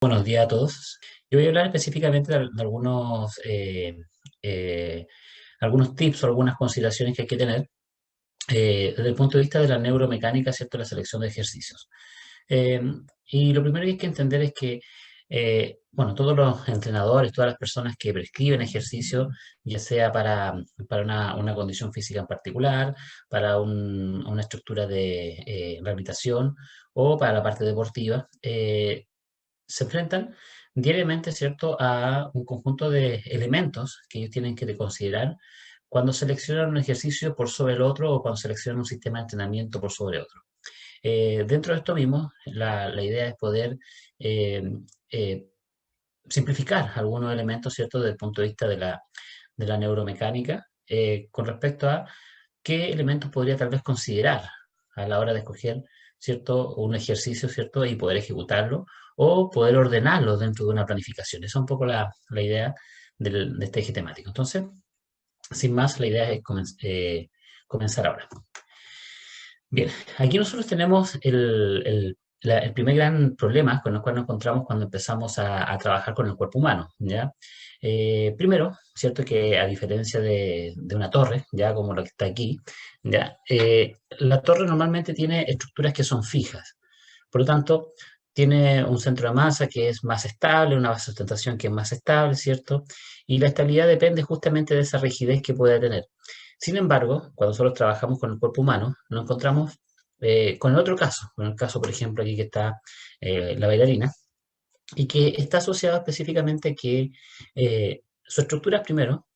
Buenos días a todos. Yo voy a hablar específicamente de eh, algunos tips o algunas consideraciones que hay que tener desde el punto de vista de la neuromecánica, ¿cierto? La selección de ejercicios. Eh, y lo primero que hay que entender es que, bueno, todos los entrenadores, todas las personas que prescriben ejercicio, ya sea para una condición física en particular, para una estructura de rehabilitación o para la parte deportiva, se enfrentan diariamente, ¿cierto?, a un conjunto de elementos que ellos tienen que considerar cuando seleccionan un ejercicio por sobre el otro o cuando seleccionan un sistema de entrenamiento por sobre otro. Dentro de esto mismo, la idea es poder eh, eh, simplificar algunos elementos, ¿cierto?, desde el punto de vista de la neuromecánica, con respecto a qué elementos podría tal vez considerar a la hora de escoger, ¿cierto?, un ejercicio, ¿cierto?, y poder ejecutarlo o poder ordenarlo dentro de una planificación. Esa es un poco la idea de este eje temático. Entonces, sin más, la idea es comenzar ahora. Bien, aquí nosotros tenemos el primer gran problema con el cual nos encontramos cuando empezamos a trabajar con el cuerpo humano, ¿ya? Primero, cierto que a diferencia de una torre, ya como la que está aquí, ya, la torre normalmente tiene estructuras que son fijas. Por lo tanto, tiene un centro de masa que es más estable, una base de sustentación que es más estable, ¿cierto? Y la estabilidad depende justamente de esa rigidez que puede tener. Sin embargo, cuando nosotros trabajamos con el cuerpo humano, nos encontramos con el otro caso, con el caso, por ejemplo, aquí que está la bailarina, y que está asociado específicamente que sus estructuras, primero,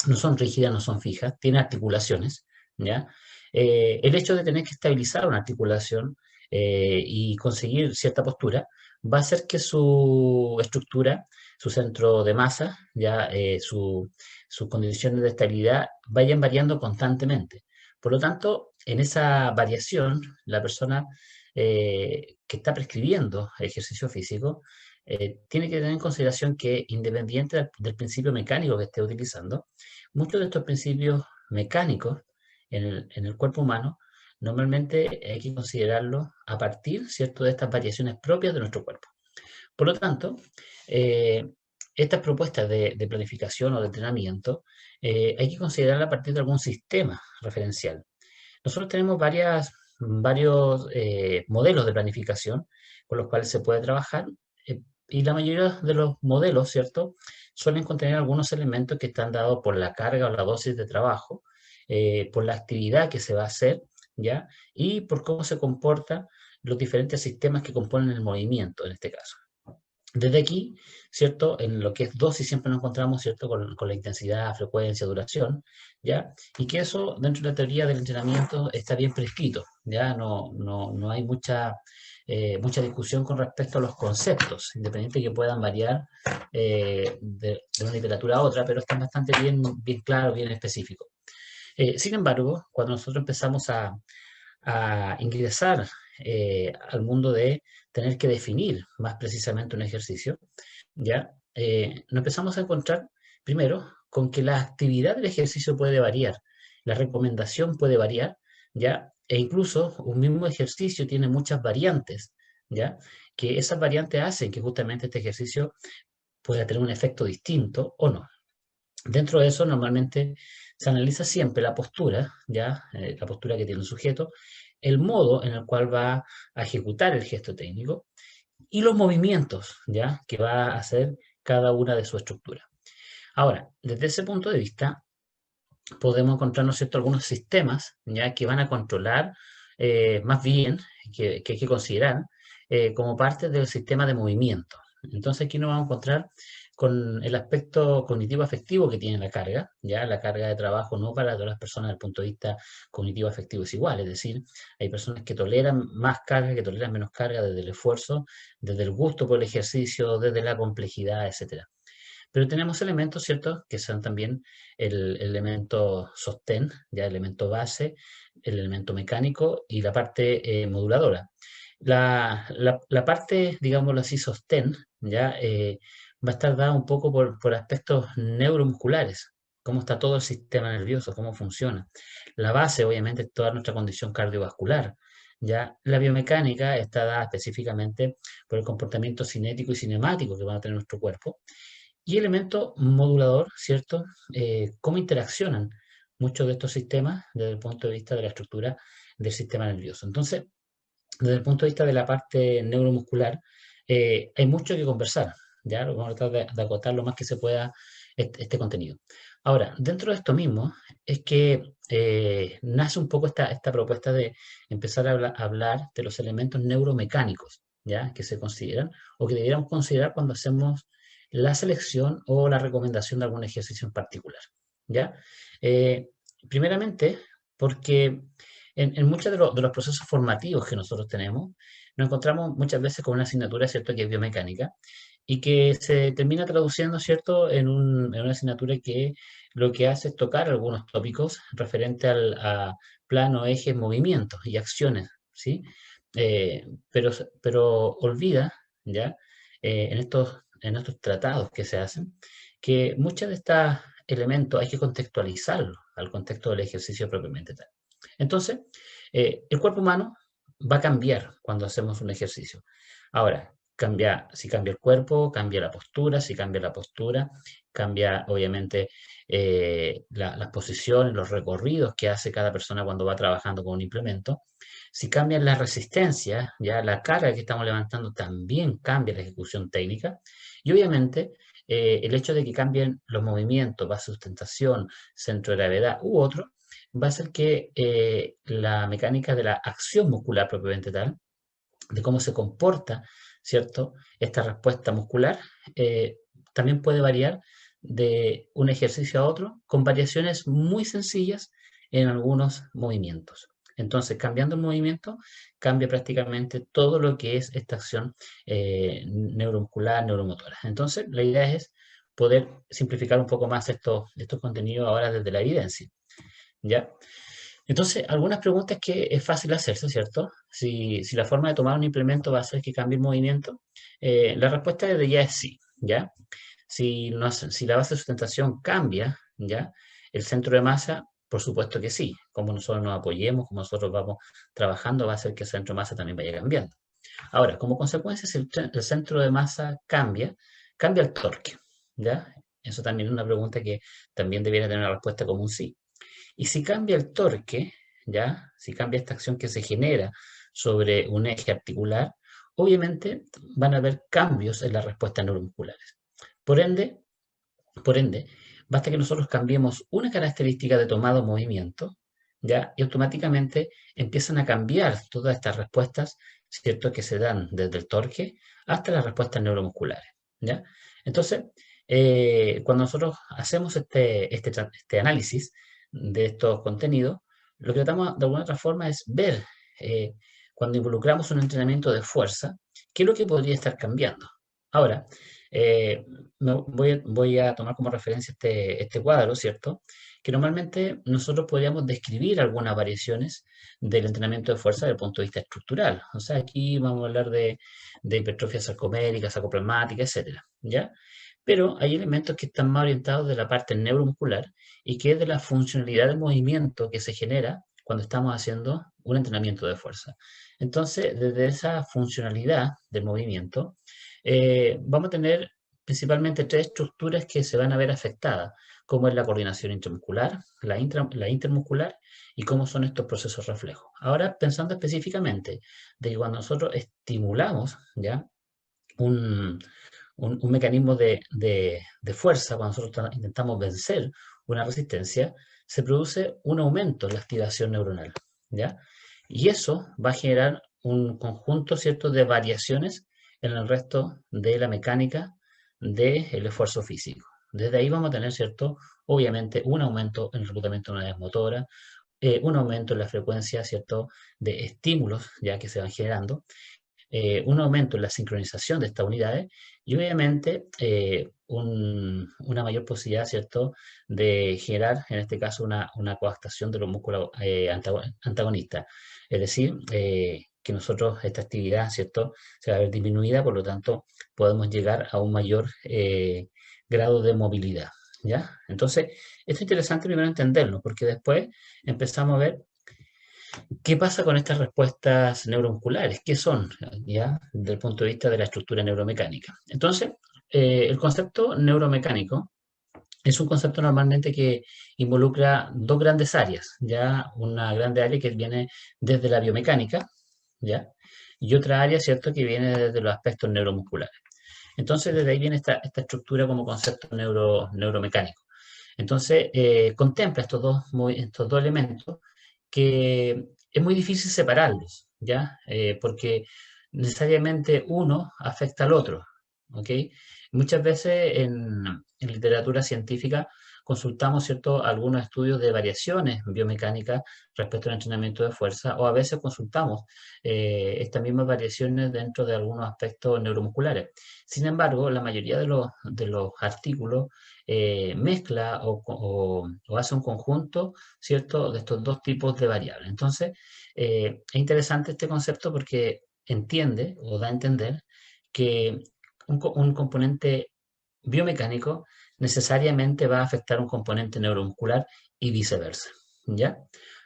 no son rígidas, no son fijas, tiene articulaciones, ¿ya? El hecho de tener que estabilizar una articulación y conseguir cierta postura va a hacer que su estructura, su centro de masa, ya sus condiciones de estabilidad vayan variando constantemente. Por lo tanto, en esa variación, la persona que está prescribiendo ejercicio físico tiene que tener en consideración que, independiente del principio mecánico que esté utilizando, muchos de estos principios mecánicos en el cuerpo humano normalmente hay que considerarlos a partir, ¿cierto?, de estas variaciones propias de nuestro cuerpo. Por lo tanto, eh, estas propuestas de planificación o de entrenamiento hay que considerarlas a partir de algún sistema referencial. Nosotros tenemos varios modelos de planificación con los cuales se puede trabajar y la mayoría de los modelos, ¿cierto?, suelen contener algunos elementos que están dados por la carga o la dosis de trabajo, por la actividad que se va a hacer, ¿ya? Y por cómo se comportan los diferentes sistemas que componen el movimiento, en este caso. Desde aquí, ¿cierto? En lo que es dosis siempre nos encontramos, ¿cierto? Con la intensidad, frecuencia, duración, ¿ya? Y que eso, dentro de la teoría del entrenamiento, está bien prescrito, ¿ya? No hay mucha discusión con respecto a los conceptos, independiente que puedan variar de una literatura a otra, pero están bastante bien claros, bien específicos. Sin embargo, cuando nosotros empezamos a ingresar al mundo de tener que definir más precisamente un ejercicio, ¿ya? Nos empezamos a encontrar primero con que la actividad del ejercicio puede variar, la recomendación puede variar, ¿ya? E incluso un mismo ejercicio tiene muchas variantes, ¿ya? Que esas variantes hacen que justamente este ejercicio pueda tener un efecto distinto o no. Dentro de eso, normalmente se analiza siempre la postura, ¿ya? La postura que tiene el sujeto, el modo en el cual va a ejecutar el gesto técnico y los movimientos, ¿ya?, que va a hacer cada una de sus estructuras. Ahora, desde ese punto de vista, podemos encontrar, ¿no es cierto?, algunos sistemas, ¿ya?, que van a controlar más bien, que hay que considerar como parte del sistema de movimiento. Entonces aquí nos vamos a encontrar con el aspecto cognitivo afectivo que tiene la carga, ya la carga de trabajo no para todas las personas desde el punto de vista cognitivo afectivo es igual, es decir, hay personas que toleran más carga, que toleran menos carga desde el esfuerzo, desde el gusto por el ejercicio, desde la complejidad, etcétera. Pero tenemos elementos, ¿cierto?, que son también el elemento sostén, ya el elemento base, el elemento mecánico y la parte moduladora. La parte, digámoslo así, sostén, ya va a estar dada un poco por aspectos neuromusculares, cómo está todo el sistema nervioso, cómo funciona. La base, obviamente, es toda nuestra condición cardiovascular, Ya la biomecánica está dada específicamente por el comportamiento cinético y cinemático que va a tener nuestro cuerpo. Y elemento modulador, ¿cierto? Cómo interaccionan muchos de estos sistemas desde el punto de vista de la estructura del sistema nervioso. Entonces, desde el punto de vista de la parte neuromuscular, hay mucho que conversar, ¿ya? Vamos a tratar de acotar lo más que se pueda este contenido. Ahora, dentro de esto mismo, es que nace un poco esta propuesta de empezar a hablar de los elementos neuromecánicos, ¿ya? Que se consideran o que deberíamos considerar cuando hacemos la selección o la recomendación de algún ejercicio en particular, ¿ya? Eh, primeramente, porque en muchos de los procesos formativos que nosotros tenemos, nos encontramos muchas veces con una asignatura, ¿cierto?, que es biomecánica y que se termina traduciendo, ¿cierto?, en una asignatura que lo que hace es tocar algunos tópicos referente a plano, ejes, movimientos y acciones, ¿sí? Pero olvida, ¿ya?, en estos tratados que se hacen, que muchos de estos elementos hay que contextualizarlos al contexto del ejercicio propiamente tal. Entonces, el cuerpo humano va a cambiar cuando hacemos un ejercicio. Ahora, si cambia el cuerpo, cambia la postura, si cambia la postura, cambia obviamente las posiciones, los recorridos que hace cada persona cuando va trabajando con un implemento. Si cambian las resistencias, ya la carga que estamos levantando también cambia la ejecución técnica. Y obviamente el hecho de que cambien los movimientos, base de sustentación, centro de gravedad u otro, va a hacer que la mecánica de la acción muscular propiamente tal, de cómo se comporta, ¿cierto? Esta respuesta muscular, también puede variar de un ejercicio a otro con variaciones muy sencillas en algunos movimientos. Entonces, cambiando el movimiento, cambia prácticamente todo lo que es esta acción neuromuscular, neuromotora. Entonces, la idea es poder simplificar un poco más estos contenidos ahora desde la evidencia. ¿Ya? Entonces, algunas preguntas que es fácil hacerse, ¿cierto? Si la forma de tomar un implemento va a hacer que cambie el movimiento, la respuesta desde ya es sí, ¿ya? Si la base de sustentación cambia, ¿ya? El centro de masa, por supuesto que sí. Como nosotros nos apoyemos, como nosotros vamos trabajando, va a hacer que el centro de masa también vaya cambiando. Ahora, como consecuencia, si el centro de masa cambia el torque, ¿ya? Eso también es una pregunta que también debiera tener una respuesta como un sí. Y si cambia el torque, ¿ya? Si cambia esta acción que se genera sobre un eje articular, obviamente van a haber cambios en las respuestas neuromusculares. Por ende, por ende, basta que nosotros cambiemos una característica de tomado movimiento, ¿ya? Y automáticamente empiezan a cambiar todas estas respuestas, ¿cierto? Que se dan desde el torque hasta las respuestas neuromusculares, ¿ya? Entonces, cuando nosotros hacemos este análisis de estos contenidos, lo que tratamos de alguna otra forma es ver, eh, cuando involucramos un entrenamiento de fuerza, qué es lo que podría estar cambiando. Ahora, eh, voy a tomar como referencia este cuadro, ¿cierto? Que normalmente nosotros podríamos describir algunas variaciones del entrenamiento de fuerza desde el punto de vista estructural. O sea, aquí vamos a hablar de hipertrofia sarcomérica, sarcoplasmática, etcétera, ¿ya? Pero hay elementos que están más orientados de la parte neuromuscular y que es de la funcionalidad del movimiento que se genera cuando estamos haciendo un entrenamiento de fuerza. Entonces, desde esa funcionalidad del movimiento, vamos a tener principalmente tres estructuras que se van a ver afectadas, como es la coordinación intramuscular, la intermuscular y cómo son estos procesos reflejos. Ahora, pensando específicamente de que cuando nosotros estimulamos, ¿ya? un, un mecanismo de fuerza, cuando nosotros intentamos vencer una resistencia, se produce un aumento en la activación neuronal, ¿ya? Y eso va a generar un conjunto, ¿cierto?, de variaciones en el resto de la mecánica del esfuerzo físico. Desde ahí vamos a tener, ¿cierto?, obviamente un aumento en el reclutamiento de unidades motoras, un aumento en la frecuencia, ¿cierto?, de estímulos ya que se van generando, un aumento en la sincronización de estas unidades y obviamente una mayor posibilidad, ¿cierto?, de generar, en este caso, una coactación de los músculos antagonistas. Es decir, que nosotros esta actividad, ¿cierto?, se va a ver disminuida, por lo tanto, podemos llegar a un mayor grado de movilidad, ¿ya? Entonces, esto es interesante primero entenderlo, porque después empezamos a ver ¿Qué pasa con estas respuestas neuromusculares? ¿Qué son, ya, desde el punto de vista de la estructura neuromecánica? Entonces, el concepto neuromecánico es un concepto normalmente que involucra dos grandes áreas, ya una grande área que viene desde la biomecánica, ya, y otra área, ¿cierto?, que viene desde los aspectos neuromusculares. Entonces, desde ahí viene esta estructura como concepto neuromecánico. Entonces, contempla estos dos elementos que es muy difícil separarlos, ¿ya? Porque necesariamente uno afecta al otro, ¿ok? Muchas veces en literatura científica consultamos, ¿cierto?, algunos estudios de variaciones biomecánicas respecto al entrenamiento de fuerza, o a veces consultamos estas mismas variaciones dentro de algunos aspectos neuromusculares. Sin embargo, la mayoría de los artículos mezcla o hace un conjunto, ¿cierto?, de estos dos tipos de variables. Entonces, es interesante este concepto porque entiende o da a entender que un componente biomecánico necesariamente va a afectar un componente neuromuscular y viceversa, ¿ya?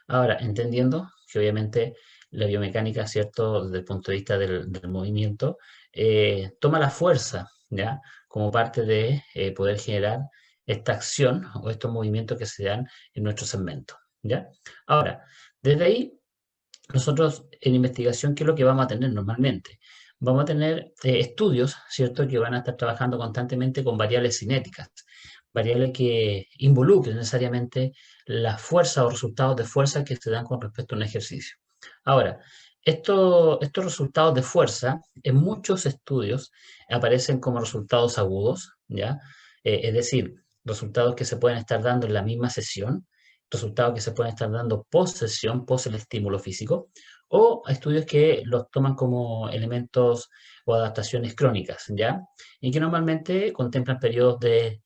Ahora, entendiendo que obviamente la biomecánica, ¿cierto?, desde el punto de vista del movimiento, toma la fuerza, ¿ya?, como parte de poder generar esta acción o estos movimientos que se dan en nuestro segmento, ¿ya? Ahora, desde ahí, nosotros en investigación, ¿qué es lo que vamos a tener normalmente? Vamos a tener estudios, ¿cierto?, que van a estar trabajando constantemente con variables cinéticas, variables que involucren necesariamente la fuerza o resultados de fuerza que se dan con respecto a un ejercicio. Ahora, estos resultados de fuerza en muchos estudios aparecen como resultados agudos, ¿ya? Es decir, resultados que se pueden estar dando en la misma sesión, resultados que se pueden estar dando post sesión, post el estímulo físico, o estudios que los toman como elementos o adaptaciones crónicas, ¿ya? Y que normalmente contemplan periodos de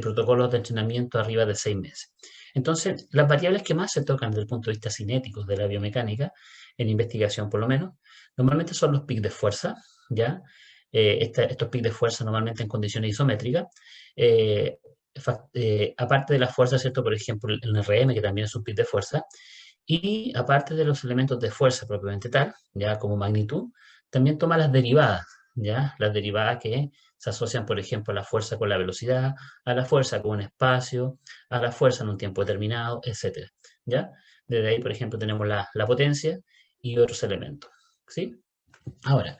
protocolos de entrenamiento arriba de 6 meses. Entonces, las variables que más se tocan desde el punto de vista cinético de la biomecánica, en investigación por lo menos, normalmente son los pics de fuerza, ¿ya? Estos pics de fuerza normalmente en condiciones isométricas, eh, aparte de la fuerza, ¿cierto? Por ejemplo, el RM, que también es un pic de fuerza, y aparte de los elementos de fuerza propiamente tal, ya como magnitud, también toma las derivadas, ya, las derivadas que se asocian, por ejemplo, a la fuerza con la velocidad, a la fuerza con un espacio, a la fuerza en un tiempo determinado, etcétera, ¿ya? Desde ahí, por ejemplo, tenemos la potencia y otros elementos, ¿sí? Ahora,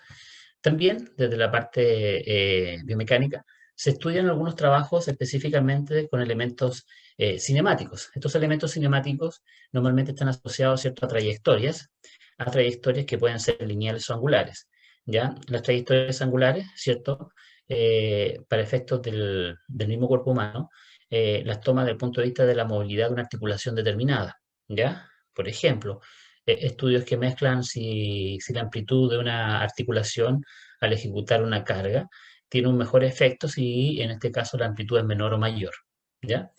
también desde la parte biomecánica se estudian algunos trabajos específicamente con elementos cinemáticos. Estos elementos cinemáticos normalmente están asociados, ¿cierto?, a trayectorias que pueden ser lineales o angulares. ¿Ya? Las trayectorias angulares, ¿cierto?, para efectos del mismo cuerpo humano, las toma desde el punto de vista de la movilidad de una articulación determinada. ¿Ya? Por ejemplo, estudios que mezclan si la amplitud de una articulación al ejecutar una carga tiene un mejor efecto si en este caso la amplitud es menor o mayor, ¿ya?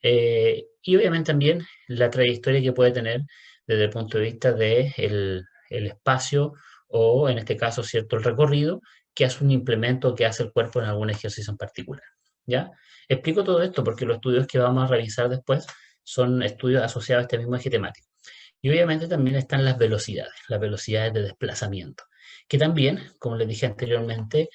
Y obviamente también la trayectoria que puede tener desde el punto de vista de el espacio o en este caso, ¿cierto?, el recorrido que hace un implemento que hace el cuerpo en algún ejercicio en particular, ¿ya? Explico todo esto porque los estudios que vamos a revisar después son estudios asociados a este mismo eje temático. Y obviamente también están las velocidades de desplazamiento, que también, como les dije anteriormente,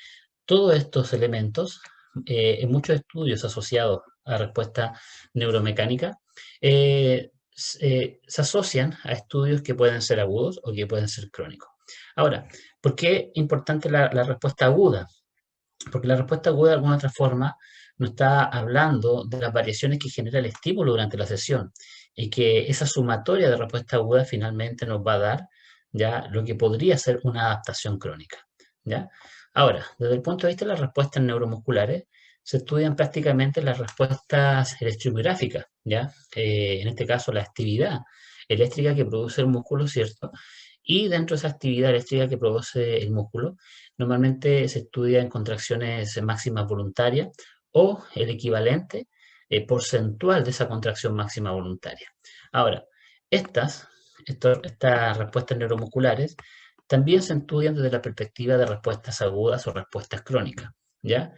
todos estos elementos, en muchos estudios asociados a respuesta neuromecánica, se asocian a estudios que pueden ser agudos o que pueden ser crónicos. Ahora, ¿por qué es importante la respuesta aguda? Porque la respuesta aguda de alguna otra forma nos está hablando de las variaciones que genera el estímulo durante la sesión y que esa sumatoria de respuesta aguda finalmente nos va a dar ya lo que podría ser una adaptación crónica, ¿ya? Ahora, desde el punto de vista de las respuestas neuromusculares, se estudian prácticamente las respuestas electromiográficas, ¿ya? En este caso, la actividad eléctrica que produce el músculo, ¿cierto? Y dentro de esa actividad eléctrica que produce el músculo, normalmente se estudia en contracciones máximas voluntarias o el equivalente porcentual de esa contracción máxima voluntaria. Ahora, estas respuestas neuromusculares también se estudian desde la perspectiva de respuestas agudas o respuestas crónicas, ¿ya?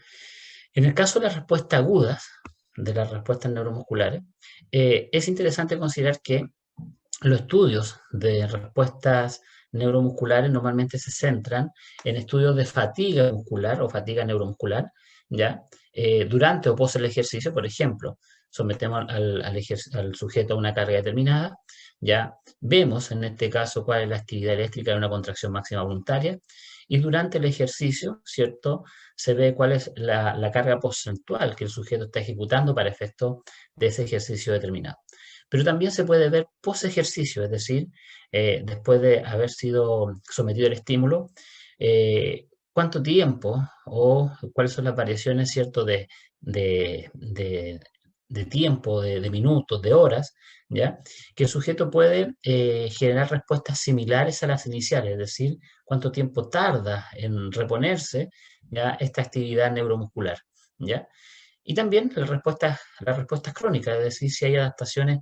En el caso de las respuestas agudas, de las respuestas neuromusculares, es interesante considerar que los estudios de respuestas neuromusculares normalmente se centran en estudios de fatiga muscular o fatiga neuromuscular, ¿ya? Durante o post el ejercicio, por ejemplo, sometemos al sujeto a una carga determinada, ¿ya? Vemos en este caso cuál es la actividad eléctrica de una contracción máxima voluntaria y durante el ejercicio, ¿cierto? Se ve cuál es la carga porcentual que el sujeto está ejecutando para efecto de ese ejercicio determinado. Pero también se puede ver post ejercicio, es decir, después de haber sido sometido al estímulo, cuánto tiempo o cuáles son las variaciones, ¿cierto?, de, de- de tiempo, de minutos, de horas, ¿ya? Que el sujeto puede generar respuestas similares a las iniciales, es decir, cuánto tiempo tarda en reponerse, ¿ya?, esta actividad neuromuscular, ¿ya? Y también las respuestas crónicas, es decir, si hay adaptaciones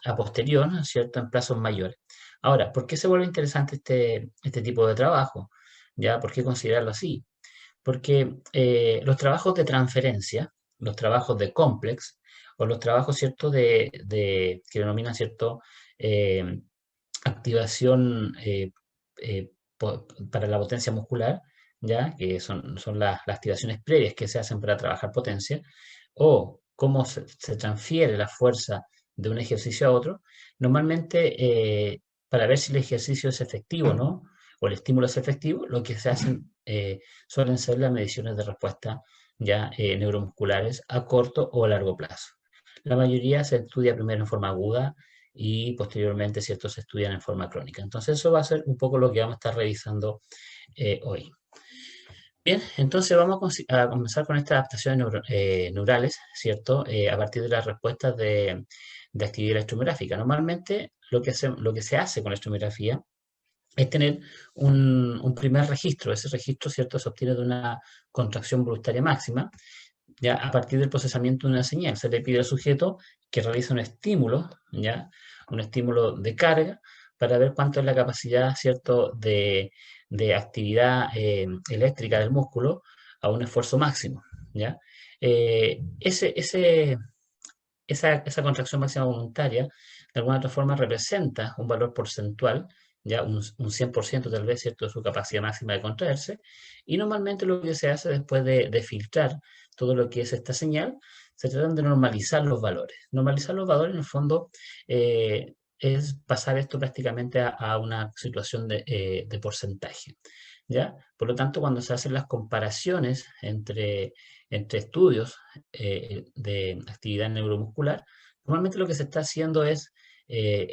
a posterior, ¿no es cierto?, en plazos mayores. Ahora, ¿por qué se vuelve interesante este tipo de trabajo? ¿Ya? ¿Por qué considerarlo así? Porque los trabajos de transferencia, los trabajos de complex, o los trabajos, ¿cierto?, que denominan, ¿cierto?, eh, activación para la potencia muscular, ¿ya? Que son las activaciones previas que se hacen para trabajar potencia, o cómo se transfiere la fuerza de un ejercicio a otro, normalmente para ver si el ejercicio es efectivo o no, o el estímulo es efectivo, lo que se hacen suelen ser las mediciones de respuesta ya neuromusculares a corto o a largo plazo. La mayoría se estudia primero en forma aguda y posteriormente, ¿cierto?, se estudian en forma crónica. Entonces eso va a ser un poco lo que vamos a estar revisando hoy. Bien, entonces vamos a comenzar con estas adaptaciones neurales, ¿cierto? A partir de las respuestas de actividad electromigráfica. Normalmente lo que se hace con la electromiografía es tener un primer registro. Ese registro, ¿cierto?, se obtiene de una contracción voluntaria máxima, ya a partir del procesamiento de una señal. Se le pide al sujeto que realice un estímulo, ya, un estímulo de carga, para ver cuánto es la capacidad, ¿cierto?, de actividad eléctrica del músculo a un esfuerzo máximo, ¿ya? Eh, ese, ese, esa contracción máxima voluntaria, de alguna otra forma, representa un valor porcentual, ya un 100% tal vez, ¿cierto?, de su capacidad máxima de contraerse, y normalmente lo que se hace después de filtrar todo lo que es esta señal, se tratan de normalizar los valores. Normalizar los valores, en el fondo, es pasar esto prácticamente a una situación de porcentaje, ¿ya? Por lo tanto, cuando se hacen las comparaciones entre estudios de actividad neuromuscular, normalmente lo que se está haciendo es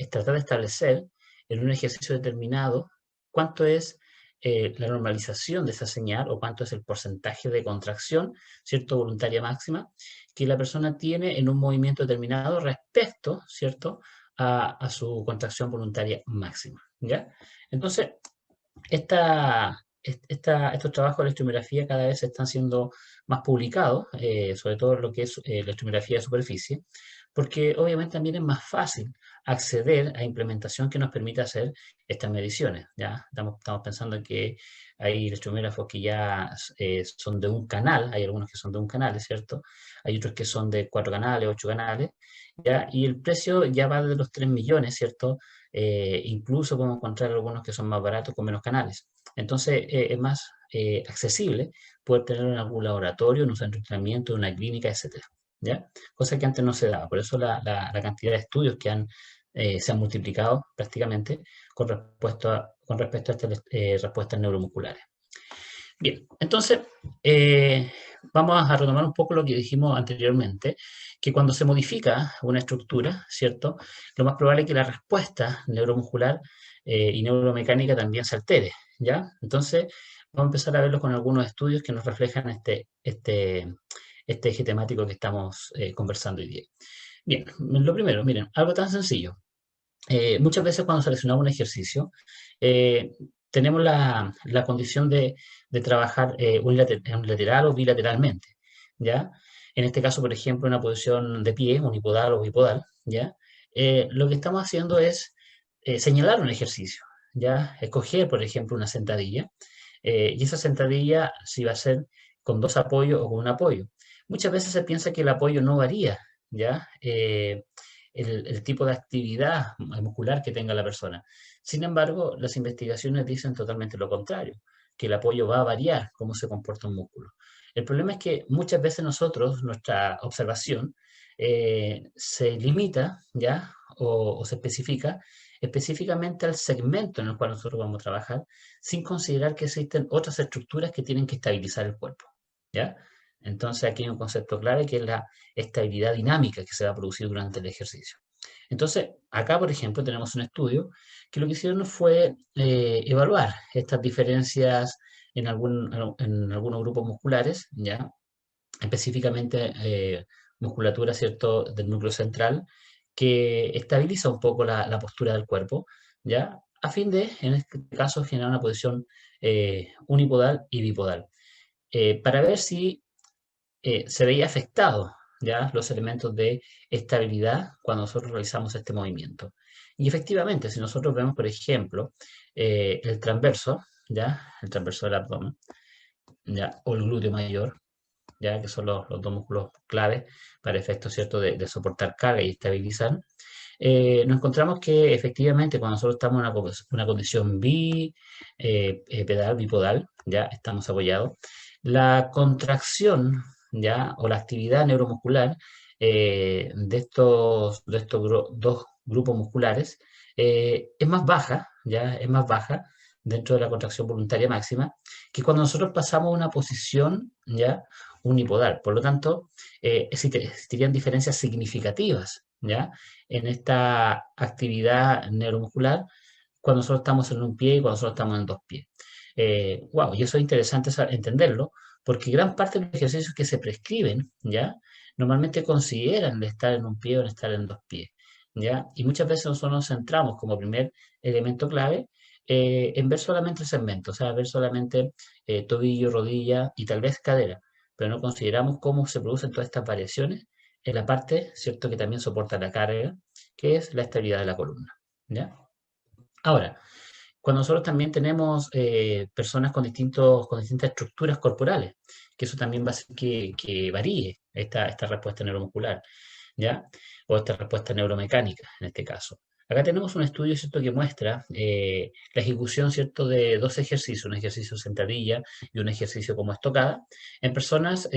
tratar de establecer en un ejercicio determinado cuánto es la normalización de esa señal o cuánto es el porcentaje de contracción, ¿cierto?, voluntaria máxima, que la persona tiene en un movimiento determinado respecto, ¿cierto?, a su contracción voluntaria máxima, ¿ya? Entonces, estos trabajos de electromiografía cada vez están siendo más publicados, sobre todo lo que es electromiografía de superficie, porque obviamente también es más fácil acceder a implementación que nos permita hacer estas mediciones. ¿Ya? Estamos pensando que hay electromiógrafos que ya son de un canal, hay algunos que son de un canal, ¿es cierto? Hay otros que son de 4 canales, 8 canales, ¿ya? Y el precio ya va de los 3 millones, ¿cierto? Incluso podemos encontrar algunos que son más baratos con menos canales. Entonces es más accesible poder tenerlo en algún laboratorio, en un centro de entrenamiento, en una clínica, etcétera, ¿ya? Cosa que antes no se daba. Por eso la cantidad de estudios se han multiplicado prácticamente con respecto a estas respuestas neuromusculares. Bien, entonces vamos a retomar un poco lo que dijimos anteriormente, que cuando se modifica una estructura, ¿cierto? Lo más probable es que la respuesta neuromuscular y neuromecánica también se altere, ¿ya? Entonces vamos a empezar a verlo con algunos estudios que nos reflejan este eje temático que estamos conversando hoy día. Bien, lo primero, miren, algo tan sencillo. Muchas veces cuando seleccionamos un ejercicio, eh, tenemos la condición de trabajar unilateral o bilateralmente, ¿ya? En este caso, por ejemplo, una posición de pie, unipodal o bipodal, ¿ya? Lo que estamos haciendo es señalar un ejercicio, ¿ya? Escoger, por ejemplo, una sentadilla, y esa sentadilla si va a ser con dos apoyos o con un apoyo. Muchas veces se piensa que el apoyo no varía, ¿ya? el tipo de actividad muscular que tenga la persona. Sin embargo, las investigaciones dicen totalmente lo contrario, que el apoyo va a variar cómo se comporta un músculo. El problema es que muchas veces nosotros, nuestra observación, se limita, ¿ya? O se especifica específicamente al segmento en el cual nosotros vamos a trabajar, sin considerar que existen otras estructuras que tienen que estabilizar el cuerpo, ¿ya? Entonces aquí hay un concepto clave que es la estabilidad dinámica que se va a producir durante el ejercicio. Entonces, acá, por ejemplo, tenemos un estudio que lo que hicieron fue evaluar estas diferencias en algunos grupos musculares, ¿ya? Específicamente musculatura, ¿cierto?, del núcleo central, que estabiliza un poco la postura del cuerpo, ¿ya? A fin de, en este caso, generar una posición unipodal y bipodal, para ver si se veía afectado, ¿ya?, los elementos de estabilidad cuando nosotros realizamos este movimiento. Y efectivamente, si nosotros vemos, por ejemplo, el transverso, ¿ya?, el transverso del abdomen, ¿ya?, o el glúteo mayor, ya que son los dos músculos claves para efectos, ¿cierto?, de soportar carga y estabilizar, nos encontramos que efectivamente cuando nosotros estamos en una condición bipedal, bipodal, ya estamos apoyados, la contracción, ya, o la actividad neuromuscular de estos dos grupos musculares es más baja, ya, es más baja dentro de la contracción voluntaria máxima, que cuando nosotros pasamos a una posición, ya, unipodal. Por lo tanto, existirían diferencias significativas, ¿ya?, en esta actividad neuromuscular cuando nosotros estamos en un pie y cuando nosotros estamos en dos pies. Wow, y eso es interesante entenderlo, porque gran parte de los ejercicios que se prescriben, ¿ya?, normalmente consideran el estar en un pie o el estar en dos pies, ¿ya? Y muchas veces nosotros nos centramos como primer elemento clave en ver solamente el segmento, o sea, ver solamente tobillo, rodilla y tal vez cadera, pero no consideramos cómo se producen todas estas variaciones en la parte, ¿cierto?, que también soporta la carga, que es la estabilidad de la columna, ¿ya? Ahora, cuando nosotros también tenemos personas con distintas estructuras corporales, que eso también va a hacer que varíe esta respuesta neuromuscular, ¿ya? O esta respuesta neuromecánica, en este caso. Acá tenemos un estudio, ¿cierto?, que muestra la ejecución, ¿cierto?, de dos ejercicios, un ejercicio sentadilla y un ejercicio como estocada, en personas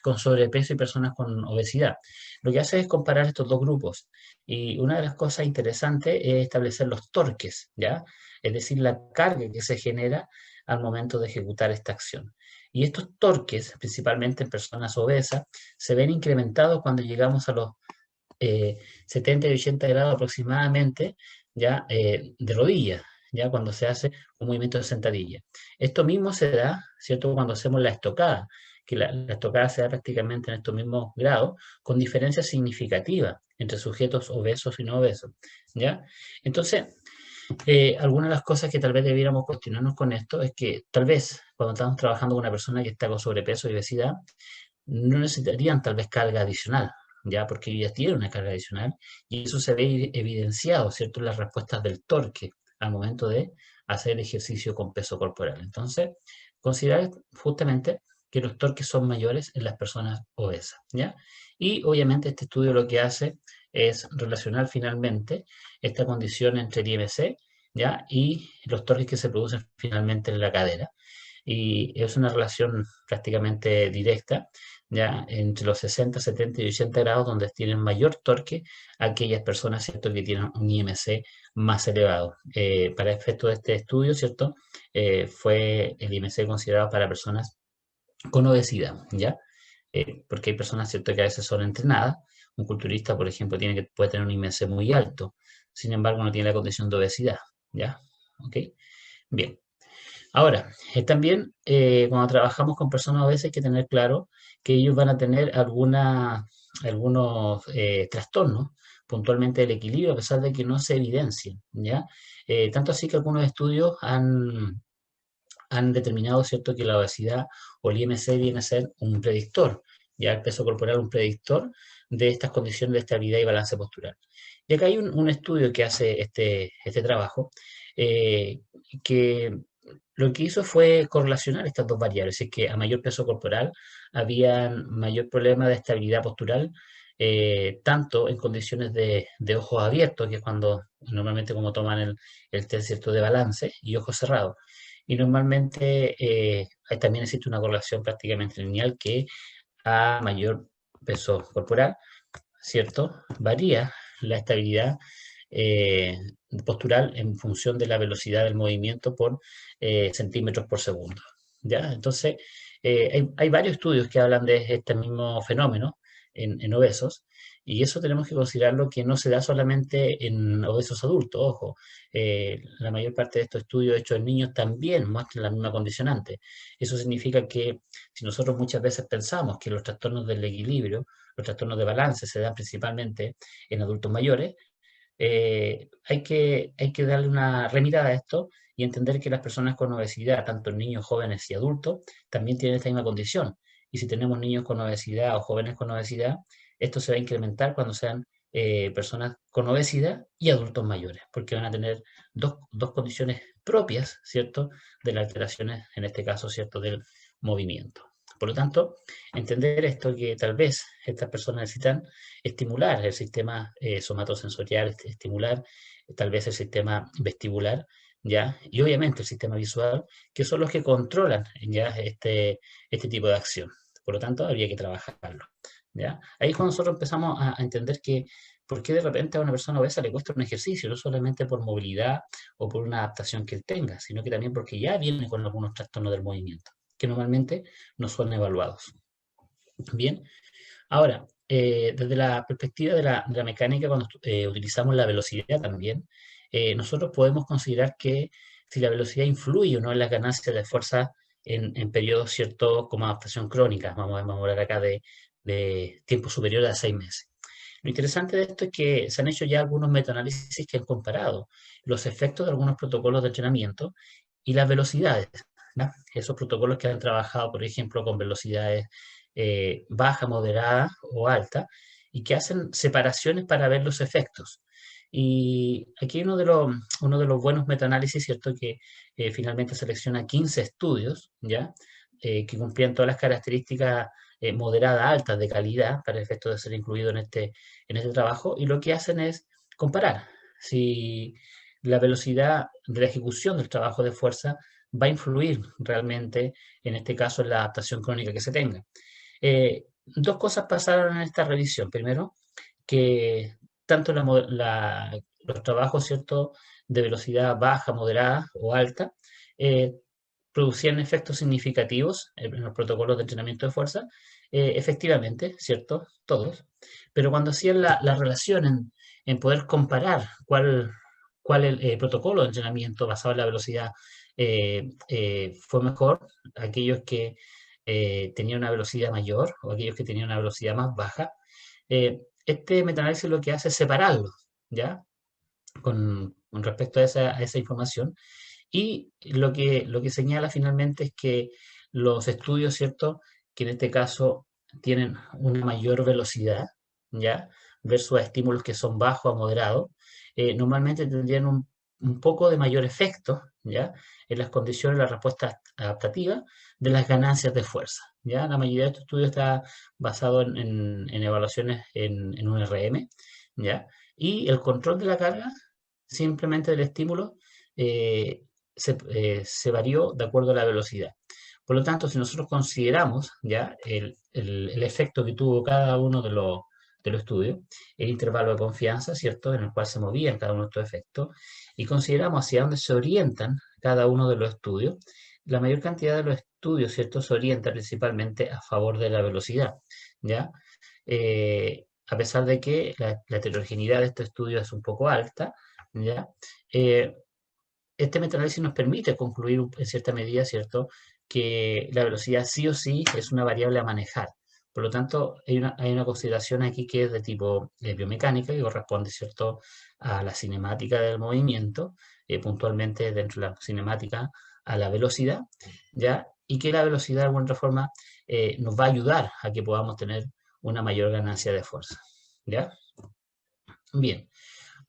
con sobrepeso y personas con obesidad. Lo que hace es comparar estos dos grupos. Y una de las cosas interesantes es establecer los torques, ¿ya? Es decir, la carga que se genera al momento de ejecutar esta acción. Y estos torques, principalmente en personas obesas, se ven incrementados cuando llegamos a los 70 y 80 grados aproximadamente, ya de rodilla, ya cuando se hace un movimiento de sentadilla. Esto mismo se da, ¿cierto?, cuando hacemos la estocada, que la estocada se da prácticamente en estos mismos grados, con diferencias significativas entre sujetos obesos y no obesos, ¿ya? Entonces, algunas de las cosas que tal vez debiéramos cuestionarnos con esto es que tal vez cuando estamos trabajando con una persona que está con sobrepeso y obesidad, no necesitarían tal vez carga adicional, ya porque ellos ya tienen una carga adicional y eso se ve evidenciado, ¿cierto?, en las respuestas del torque al momento de hacer el ejercicio con peso corporal. Entonces, considerar justamente que los torques son mayores en las personas obesas, ¿ya? Y obviamente este estudio lo que hace es relacionar finalmente esta condición entre el IMC, ¿ya?, y los torques que se producen finalmente en la cadera. Y es una relación prácticamente directa, ya entre los 60, 70 y 80 grados, donde tienen mayor torque aquellas personas, ¿cierto?, que tienen un IMC más elevado. Para efecto de este estudio, ¿cierto?, fue el IMC considerado para personas con obesidad, ¿ya? Porque hay personas, ¿cierto?, que a veces son entrenadas. Un culturista, por ejemplo, puede tener un IMC muy alto, sin embargo, no tiene la condición de obesidad, ¿ya? ¿Ok? Bien. Ahora, también cuando trabajamos con personas obesas hay que tener claro que ellos van a tener algunos trastornos, puntualmente del equilibrio, a pesar de que no se evidencien, ¿ya? Tanto así que algunos estudios han determinado, ¿cierto?, que la obesidad o el IMC viene a ser un predictor, ya el peso corporal un predictor de estas condiciones de estabilidad y balance postural. Y acá hay un estudio que hace este trabajo, eh, que lo que hizo fue correlacionar estas dos variables, es que a mayor peso corporal había mayor problema de estabilidad postural tanto en condiciones de ojos abiertos, que es cuando normalmente como toman el test, ¿cierto?, de balance, y ojos cerrados. Y normalmente también existe una correlación prácticamente lineal que a mayor peso corporal, ¿cierto?, varía la estabilidad eh, postural en función de la velocidad del movimiento por centímetros por segundo. ¿Ya? Entonces, hay varios estudios que hablan de este mismo fenómeno en obesos, y eso tenemos que considerarlo que no se da solamente en obesos adultos, ojo, la mayor parte de estos estudios hechos en niños también muestran la misma condicionante. Eso significa que si nosotros muchas veces pensamos que los trastornos del equilibrio, los trastornos de balance se dan principalmente en adultos mayores, hay que darle una remirada a esto y entender que las personas con obesidad, tanto niños, jóvenes y adultos, también tienen esta misma condición. Y si tenemos niños con obesidad o jóvenes con obesidad, esto se va a incrementar cuando sean personas con obesidad y adultos mayores, porque van a tener dos condiciones propias, ¿cierto?, de las alteraciones, en este caso, ¿cierto?, del movimiento. Por lo tanto, entender esto, que tal vez estas personas necesitan estimular el sistema somatosensorial, estimular tal vez el sistema vestibular, ¿ya? Y obviamente el sistema visual, que son los que controlan ya este tipo de acción. Por lo tanto, habría que trabajarlo, ¿ya? Ahí es cuando nosotros empezamos a entender que por qué de repente a una persona obesa le cuesta un ejercicio, no solamente por movilidad o por una adaptación que él tenga, sino que también porque ya viene con algunos trastornos del movimiento, que normalmente no son evaluados. Bien, ahora, desde la perspectiva de la mecánica, cuando utilizamos la velocidad también, nosotros podemos considerar que si la velocidad influye o no en las ganancias de fuerza en periodos ciertos como adaptación crónica, vamos a hablar acá de tiempo superior a 6 meses. Lo interesante de esto es que se han hecho ya algunos metaanálisis que han comparado los efectos de algunos protocolos de entrenamiento y las velocidades, ¿no? Esos protocolos que han trabajado, por ejemplo, con velocidades baja, moderada o alta, y que hacen separaciones para ver los efectos. Y aquí hay uno de los buenos metaanálisis, ¿cierto?, que finalmente selecciona 15 estudios, ¿ya?, que cumplían todas las características moderadas, altas de calidad, para el efecto de ser incluido en este trabajo, y lo que hacen es comparar si la velocidad de la ejecución del trabajo de fuerza va a influir realmente, en este caso, en la adaptación crónica que se tenga. Dos cosas pasaron en esta revisión. Primero, que tanto los trabajos, ¿cierto?, de velocidad baja, moderada o alta, eh, producían efectos significativos en los protocolos de entrenamiento de fuerza, efectivamente, ¿cierto? Todos. Pero cuando hacían la relación en poder comparar cuál el protocolo de entrenamiento basado en la velocidad fue mejor, aquellos que tenían una velocidad mayor o aquellos que tenían una velocidad más baja, este metaanálisis lo que hace es separarlos, ¿ya? Con respecto a esa información, y lo que señala finalmente es que los estudios, ¿cierto?, que en este caso tienen una mayor velocidad, ¿ya?, versus a estímulos que son bajos a moderados, normalmente tendrían un poco de mayor efecto, ¿ya?, en las condiciones de la respuesta adaptativa de las ganancias de fuerza, ¿ya? La mayoría de estos estudios está basado en evaluaciones en un RM, ¿ya? Y el control de la carga, simplemente del estímulo, eh, se varió de acuerdo a la velocidad. Por lo tanto, si nosotros consideramos ya el efecto que tuvo cada uno de los estudios, el intervalo de confianza, ¿cierto?, en el cual se movían cada uno de estos efectos, y consideramos hacia dónde se orientan cada uno de los estudios, la mayor cantidad de los estudios, ¿cierto?, se orienta principalmente a favor de la velocidad, ¿ya? A pesar de que la heterogeneidad de estos estudios es un poco alta, ¿ya? Eh, este metaanálisis nos permite concluir en cierta medida, ¿cierto?, que la velocidad sí o sí es una variable a manejar. Por lo tanto, hay una consideración aquí que es de tipo biomecánica, que corresponde, ¿cierto?, a la cinemática del movimiento, puntualmente dentro de la cinemática a la velocidad, ¿ya? Y que la velocidad, de alguna otra forma, nos va a ayudar a que podamos tener una mayor ganancia de fuerza, ¿ya? Bien.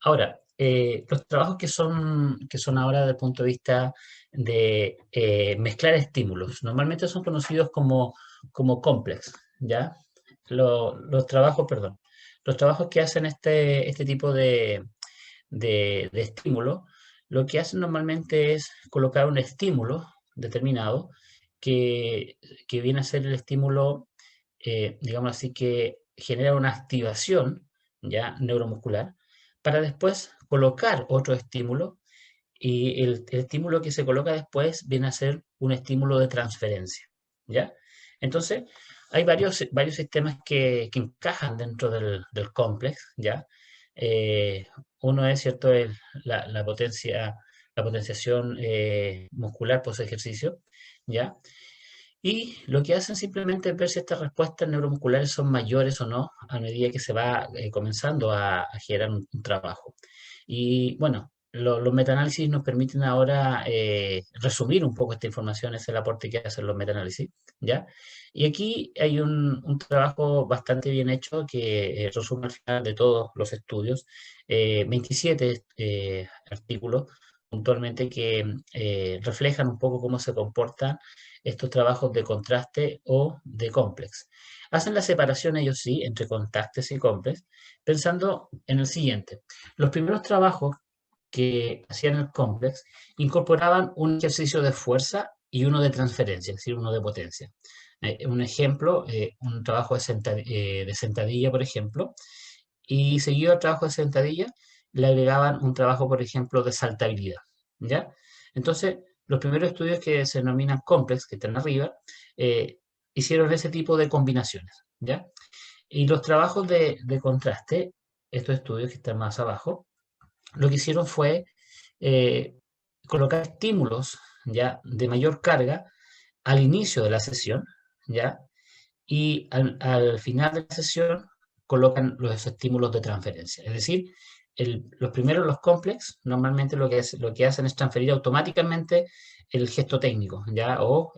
Ahora, los trabajos que son ahora desde el punto de vista de mezclar estímulos, normalmente son conocidos como complex, ¿ya? Los trabajos, perdón. los trabajos que hacen este tipo de estímulo, lo que hacen normalmente es colocar un estímulo determinado que, que viene a ser el estímulo, digamos así, que genera una activación ya neuromuscular para después colocar otro estímulo y el estímulo que se coloca después viene a ser un estímulo de transferencia, ¿ya? Entonces, hay varios sistemas que encajan dentro del complex, ¿ya? Eh, Uno es, ¿cierto?, la la potenciación muscular post ejercicio, ¿ya? Y lo que hacen simplemente es ver si estas respuestas neuromusculares son mayores o no a medida que se va comenzando a generar un trabajo. Y bueno, los metaanálisis nos permiten ahora resumir un poco esta información, ese es el aporte que hacen los metaanálisis, ¿ya? Y aquí hay un trabajo bastante bien hecho que resume al final de todos los estudios, 27 artículos puntualmente que reflejan un poco cómo se comportan estos trabajos de contraste o de complex. Hacen la separación, ellos sí, entre contrastes y complex, pensando en el siguiente. Los primeros trabajos que hacían el complex incorporaban un ejercicio de fuerza y uno de transferencia, es decir, uno de potencia. Un ejemplo, un trabajo de sentadilla, por ejemplo, y seguido al trabajo de sentadilla le agregaban un trabajo, por ejemplo, de saltabilidad, ¿ya? Entonces, los primeros estudios que se denominan complex, que están arriba, eh, hicieron ese tipo de combinaciones, ¿ya? Y los trabajos de contraste, estos estudios que están más abajo, lo que hicieron fue eh, colocar estímulos, ¿ya?, de mayor carga al inicio de la sesión, ¿ya? Y al final de la sesión colocan los estímulos de transferencia. Es decir, los primeros, los complex, normalmente lo que hacen es transferir automáticamente el gesto técnico, ¿ya? O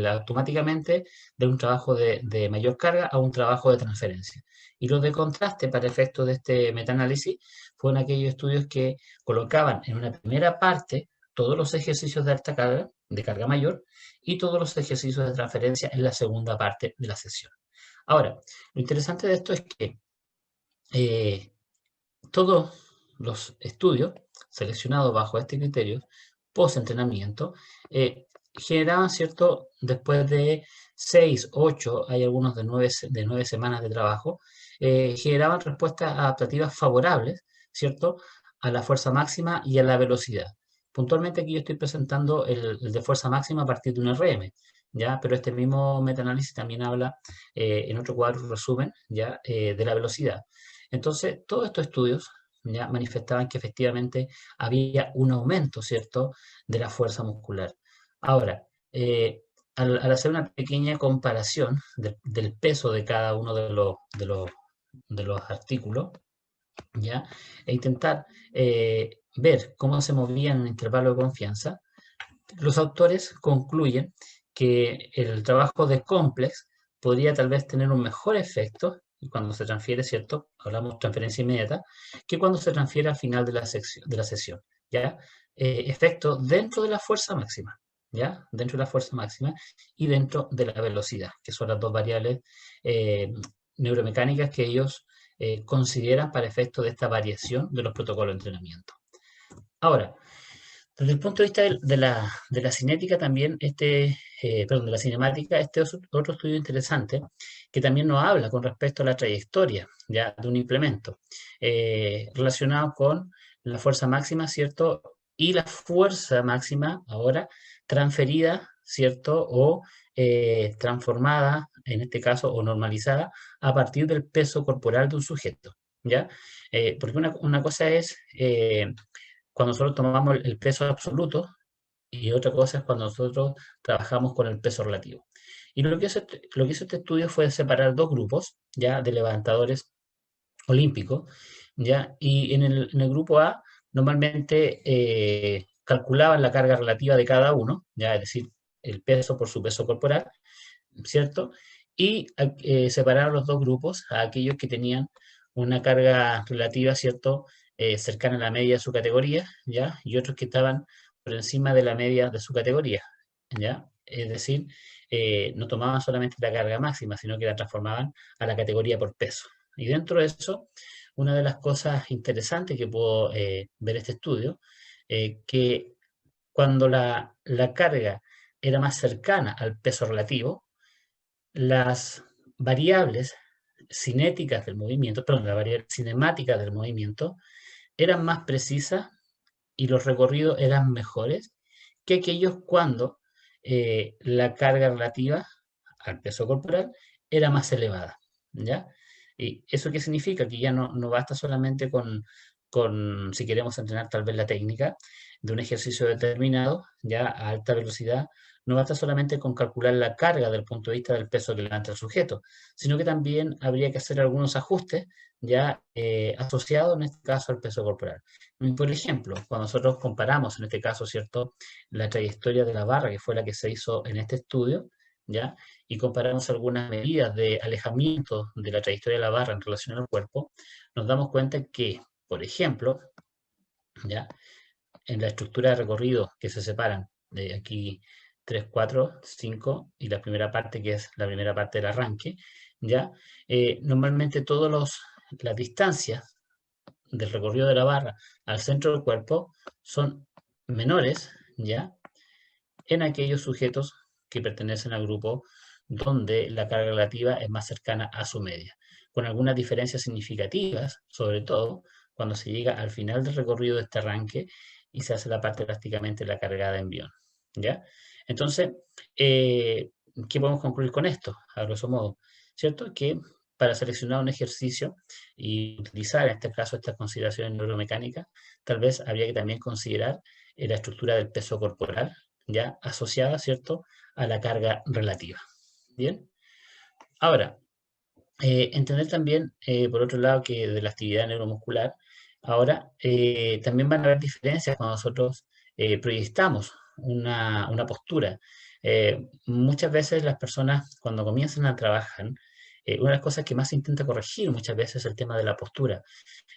automáticamente de un trabajo de mayor carga a un trabajo de transferencia. Y los de contraste, para efectos de este metaanálisis, fueron aquellos estudios que colocaban en una primera parte todos los ejercicios de alta carga, de carga mayor, y todos los ejercicios de transferencia en la segunda parte de la sesión. Ahora, lo interesante de esto es que eh, todos los estudios seleccionados bajo este criterio, post-entrenamiento, generaban, ¿cierto?, después de 6, 8, hay algunos de 9 semanas de trabajo, generaban respuestas adaptativas favorables, ¿cierto?, a la fuerza máxima y a la velocidad. Puntualmente aquí yo estoy presentando el de fuerza máxima a partir de un RM, ¿ya? Pero este mismo metaanálisis también habla en otro cuadro resumen, ¿ya? De la velocidad. Entonces, todos estos estudios ya manifestaban que efectivamente había un aumento, ¿cierto?, de la fuerza muscular. Ahora, al hacer una pequeña comparación del peso de cada uno de los artículos, ¿ya? E intentar ver cómo se movían en un intervalo de confianza, los autores concluyen que el trabajo de complex podría tal vez tener un mejor efecto y cuando se transfiere, ¿cierto? Hablamos de transferencia inmediata, que cuando se transfiere al final de la sesión, ¿ya? Efecto dentro de la fuerza máxima, ¿ya? Dentro de la fuerza máxima y dentro de la velocidad, que son las dos variables eh, neuromecánicas que ellos consideran para efecto de esta variación de los protocolos de entrenamiento. Ahora, desde el punto de vista de la cinética también, perdón, de la cinemática, este es otro estudio interesante que también nos habla con respecto a la trayectoria ya de un implemento relacionado con la fuerza máxima, ¿cierto? Y la fuerza máxima ahora transferida, ¿cierto? O transformada, en este caso, o normalizada a partir del peso corporal de un sujeto, ¿ya? Porque una cosa es cuando nosotros tomamos el peso absoluto y otra cosa es cuando nosotros trabajamos con el peso relativo. Y lo que hizo este estudio fue separar dos grupos ya de levantadores olímpicos, ya, y en el grupo A normalmente calculaban la carga relativa de cada uno, ya, es decir, el peso por su peso corporal, ¿cierto? Y separaron los dos grupos a aquellos que tenían una carga relativa, ¿cierto? Cercana a la media de su categoría, ¿ya? Y otros que estaban por encima de la media de su categoría, ¿ya? Es decir, no tomaban solamente la carga máxima, sino que la transformaban a la categoría por peso, Y dentro de eso, una de las cosas interesantes que puedo ver este estudio, que cuando la carga era más cercana al peso relativo, las variables cinéticas del movimiento, perdón, las variables cinemáticas del movimiento eran más precisas y los recorridos eran mejores que aquellos cuando la carga relativa al peso corporal era más elevada, ¿ya? ¿Y eso qué significa? Que ya no basta solamente si queremos entrenar tal vez la técnica de un ejercicio determinado, ya a alta velocidad, no basta solamente con calcular la carga desde el punto de vista del peso que levanta el sujeto, sino que también habría que hacer algunos ajustes ya asociados en este caso al peso corporal. Por ejemplo, cuando nosotros comparamos en este caso, ¿cierto?, la trayectoria de la barra, que fue la que se hizo en este estudio, ¿ya? Y comparamos algunas medidas de alejamiento de la trayectoria de la barra en relación al cuerpo, nos damos cuenta que, por ejemplo, ¿ya?, en la estructura de recorrido que se separan de aquí 3, 4, 5 y la primera parte que es la primera parte del arranque, ¿ya? Normalmente las distancias del recorrido de la barra al centro del cuerpo son menores, ¿ya?, en aquellos sujetos que pertenecen al grupo donde la carga relativa es más cercana a su media, con algunas diferencias significativas, sobre todo cuando se llega al final del recorrido de este arranque y se hace la parte prácticamente la cargada de envión, ¿ya? Entonces, ¿qué podemos concluir con esto? A grosso modo, ¿cierto? Que para seleccionar un ejercicio y utilizar en este caso estas consideraciones neuromecánicas, tal vez habría que también considerar la estructura del peso corporal, ya asociada, ¿cierto?, a la carga relativa. Bien. Ahora, entender también, por otro lado, que de la actividad neuromuscular, ahora también van a haber diferencias cuando nosotros proyectamos una postura. Muchas veces las personas, cuando comienzan a trabajar, una de las cosas que más se intenta corregir muchas veces es el tema de la postura.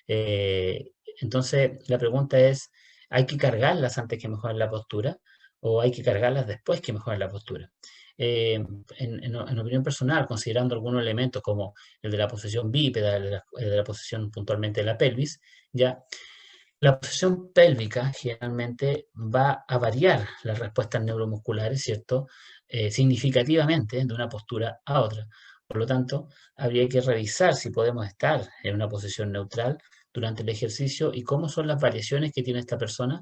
Eh, entonces, la pregunta es, ¿hay que cargarlas antes que mejoren la postura o hay que cargarlas después que mejoren la postura? En opinión personal, considerando algunos elementos como el de la posición bípeda, el de la posición puntualmente de la pelvis, ya la posición pélvica generalmente va a variar las respuestas neuromusculares, ¿cierto? Significativamente de una postura a otra. Por lo tanto, habría que revisar si podemos estar en una posición neutral durante el ejercicio y cómo son las variaciones que tiene esta persona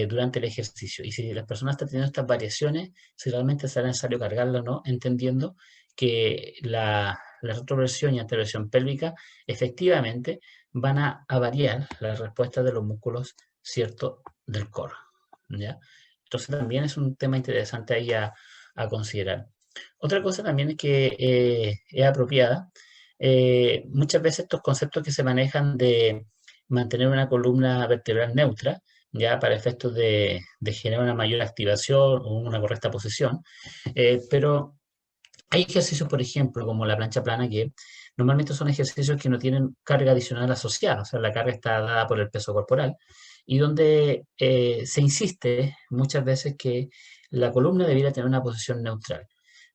durante el ejercicio. Y si la persona está teniendo estas variaciones, si realmente será necesario cargarla o no, entendiendo que la retroversión y anteroversión pélvica efectivamente van a variar la respuesta de los músculos, ¿cierto?, del core, ¿ya? Entonces también es un tema interesante ahí a considerar. Otra cosa también es que es apropiada. Muchas veces estos conceptos que se manejan de mantener una columna vertebral neutra, ya para efectos de generar una mayor activación o una correcta posición, pero hay ejercicios, por ejemplo, como la plancha plana, que normalmente son ejercicios que no tienen carga adicional asociada, o sea, la carga está dada por el peso corporal, y donde se insiste muchas veces que la columna debiera tener una posición neutral.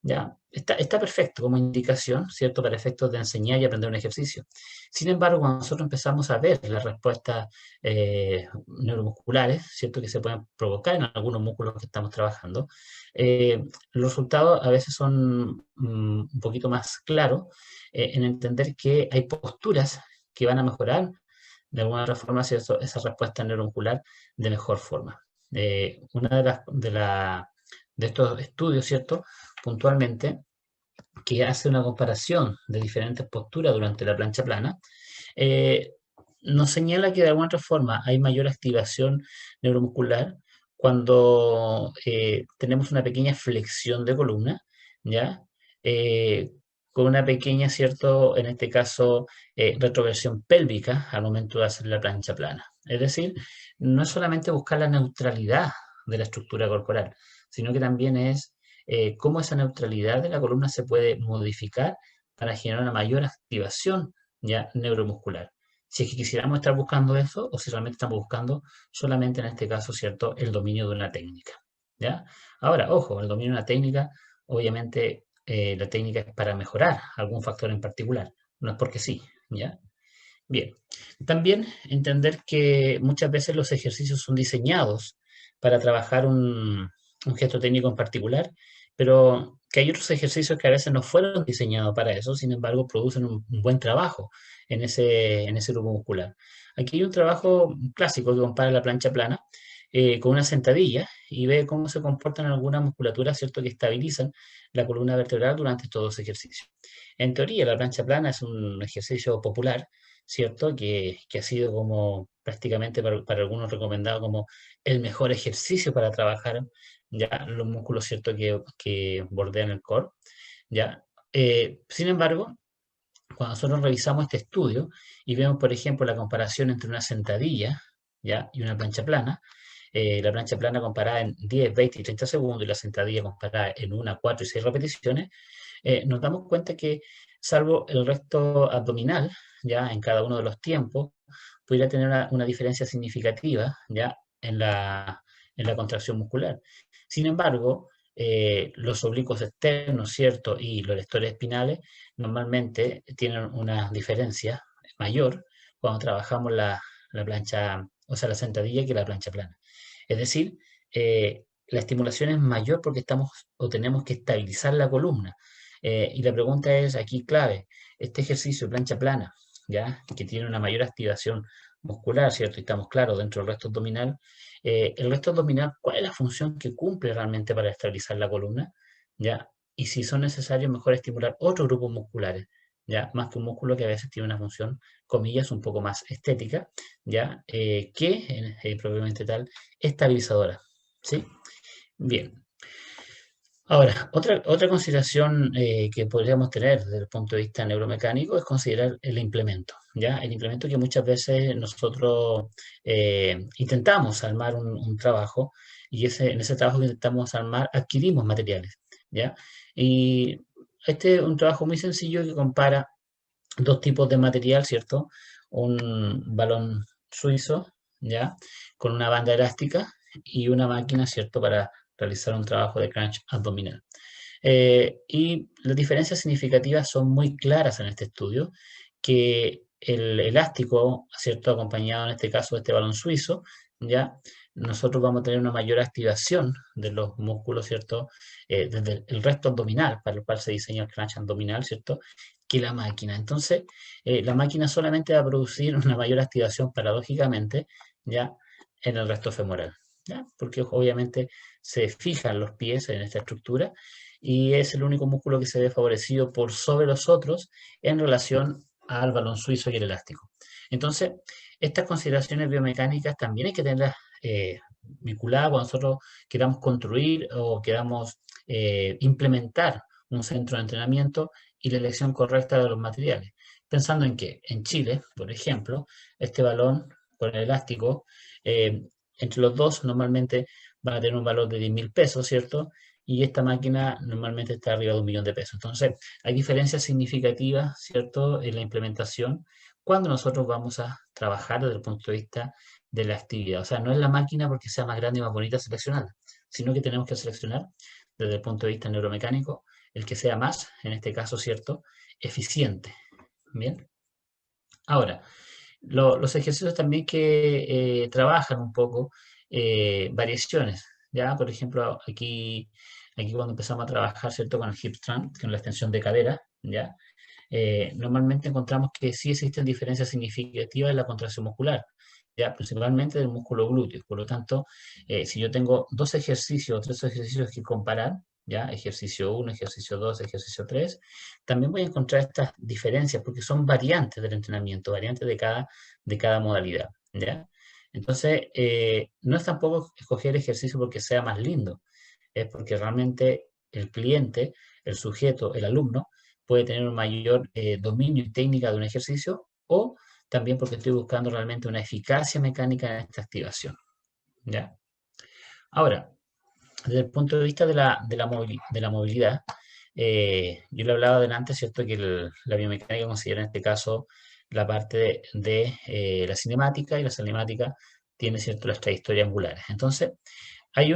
¿Ya? Está perfecto como indicación, ¿cierto?, para efectos de enseñar y aprender un ejercicio. Sin embargo, cuando nosotros empezamos a ver las respuestas neuromusculares, ¿cierto?, que se pueden provocar en algunos músculos que estamos trabajando, los resultados a veces son un poquito más claros en entender que hay posturas que van a mejorar de alguna otra forma esa respuesta neuromuscular de mejor forma. Una de estos estudios, ¿cierto?, puntualmente, que hace una comparación de diferentes posturas durante la plancha plana, eh, nos señala que de alguna otra forma hay mayor activación neuromuscular cuando tenemos una pequeña flexión de columna, ¿ya? Eh, con una pequeña, ¿cierto?, en este caso, retroversión pélvica al momento de hacer la plancha plana. Es decir, no es solamente buscar la neutralidad de la estructura corporal, sino que también es cómo esa neutralidad de la columna se puede modificar para generar una mayor activación ya neuromuscular. Si es que quisiéramos estar buscando eso o si realmente estamos buscando solamente en este caso, ¿cierto?, el dominio de una técnica, ¿ya? Ahora, ojo, el dominio de una técnica, obviamente la técnica es para mejorar algún factor en particular, no es porque sí, ¿ya? Bien, también entender que muchas veces los ejercicios son diseñados para trabajar un gesto técnico en particular, pero que hay otros ejercicios que a veces no fueron diseñados para eso, sin embargo, producen un buen trabajo en ese grupo muscular. Aquí hay un trabajo clásico que compara la plancha plana con una sentadilla y ve cómo se comportan algunas musculaturas, ¿cierto?, que estabilizan la columna vertebral durante todos los ejercicios. En teoría, la plancha plana es un ejercicio popular, ¿cierto? Que ha sido como prácticamente para algunos recomendado como el mejor ejercicio para trabajar ya los músculos, ¿cierto? Que bordean el core, ¿ya? Sin embargo, cuando nosotros revisamos este estudio y vemos, por ejemplo, la comparación entre una sentadilla, ¿ya? Y una plancha plana, la plancha plana comparada en 10, 20 y 30 segundos y la sentadilla comparada en 1, 4 y 6 repeticiones, nos damos cuenta que salvo el resto abdominal, ya en cada uno de los tiempos, pudiera tener una diferencia significativa ya en la contracción muscular. Sin embargo, los oblicuos externos, ¿cierto? Y los erectores espinales normalmente tienen una diferencia mayor cuando trabajamos la plancha, o sea, la sentadilla que la plancha plana. Es decir, la estimulación es mayor porque estamos o tenemos que estabilizar la columna. Y la pregunta es aquí clave, este ejercicio de plancha plana, ¿ya? Que tiene una mayor activación muscular, ¿cierto? Y estamos claros dentro del resto abdominal. El resto abdominal, ¿cuál es la función que cumple realmente para estabilizar la columna? ¿Ya? Y si son necesarios, mejor estimular otros grupos musculares, ¿ya? Más que un músculo que a veces tiene una función, comillas, un poco más estética, ¿ya? Propiamente tal, estabilizadora, ¿sí? Bien. Ahora, otra consideración que podríamos tener desde el punto de vista neuromecánico es considerar el implemento, ¿ya? El implemento que muchas veces nosotros intentamos armar un trabajo y en ese trabajo que intentamos armar adquirimos materiales, ¿ya? Y este es un trabajo muy sencillo que compara dos tipos de material, ¿cierto? Un balón suizo, ¿ya? Con una banda elástica y una máquina, ¿cierto? Para realizar un trabajo de crunch abdominal. Y las diferencias significativas son muy claras en este estudio, que el elástico, ¿cierto? Acompañado en este caso de este balón suizo, ¿ya? Nosotros vamos a tener una mayor activación de los músculos, ¿cierto? Desde el resto abdominal, para el cual se diseña el crunch abdominal, ¿cierto? Que la máquina. Entonces, la máquina solamente va a producir una mayor activación paradójicamente, ¿ya? En el resto femoral, ¿ya? Porque obviamente se fijan los pies en esta estructura y es el único músculo que se ve favorecido por sobre los otros en relación al balón suizo y el elástico. Entonces, estas consideraciones biomecánicas también hay que tenerlas vinculadas cuando nosotros queramos construir o queramos implementar un centro de entrenamiento y la elección correcta de los materiales. Pensando en que en Chile, por ejemplo, este balón con el elástico, eh, entre los dos normalmente van a tener un valor de 10.000 pesos, ¿cierto? Y esta máquina normalmente está arriba de 1.000.000 de pesos. Entonces, hay diferencias significativas, ¿cierto?, en la implementación cuando nosotros vamos a trabajar desde el punto de vista de la actividad. O sea, no es la máquina porque sea más grande y más bonita seleccionarla, sino que tenemos que seleccionar desde el punto de vista neuromecánico el que sea más, en este caso, ¿cierto?, eficiente. Bien. Ahora, los ejercicios también que trabajan un poco variaciones, ¿ya? Por ejemplo, aquí cuando empezamos a trabajar, ¿cierto? Con el hip thrust, con la extensión de cadera, ¿ya? Normalmente encontramos que sí existen diferencias significativas en la contracción muscular, ¿ya? Principalmente del músculo glúteo. Por lo tanto, si yo tengo dos ejercicios o tres ejercicios que comparar, ¿ya? Ejercicio 1, ejercicio 2, ejercicio 3, también voy a encontrar estas diferencias porque son variantes del entrenamiento, variantes de cada modalidad, ¿ya? Entonces, no es tampoco escoger ejercicio porque sea más lindo, es porque realmente el cliente, el sujeto, el alumno, puede tener un mayor dominio y técnica de un ejercicio o también porque estoy buscando realmente una eficacia mecánica en esta activación, ¿ya? Ahora, desde el punto de vista de la movilidad, yo le hablaba delante, ¿cierto?, que la biomecánica considera en este caso la parte de la cinemática y la cinemática tiene, ¿cierto?, las trayectorias angulares. Entonces, hay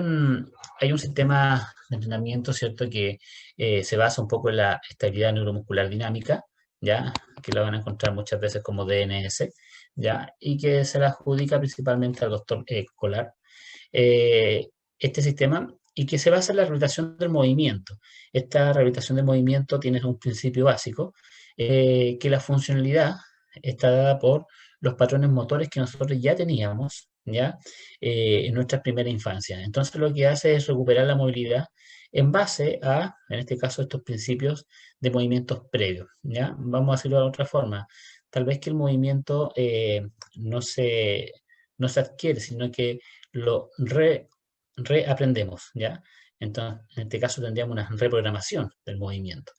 hay un sistema de entrenamiento, ¿cierto?, que se basa un poco en la estabilidad neuromuscular dinámica, ¿ya? Que la van a encontrar muchas veces como DNS, ¿ya? Y que se la adjudica principalmente al doctor Collar. Este sistema y que se basa en la rehabilitación del movimiento. Esta rehabilitación del movimiento tiene un principio básico, que la funcionalidad está dada por los patrones motores que nosotros ya teníamos, ¿ya? En nuestra primera infancia. Entonces lo que hace es recuperar la movilidad en base a, en este caso, estos principios de movimientos previos, ¿ya? Vamos a hacerlo de otra forma. Tal vez que el movimiento no se, no se adquiere, sino que lo reaprendemos, ¿ya? Entonces, en este caso tendríamos una reprogramación del movimiento.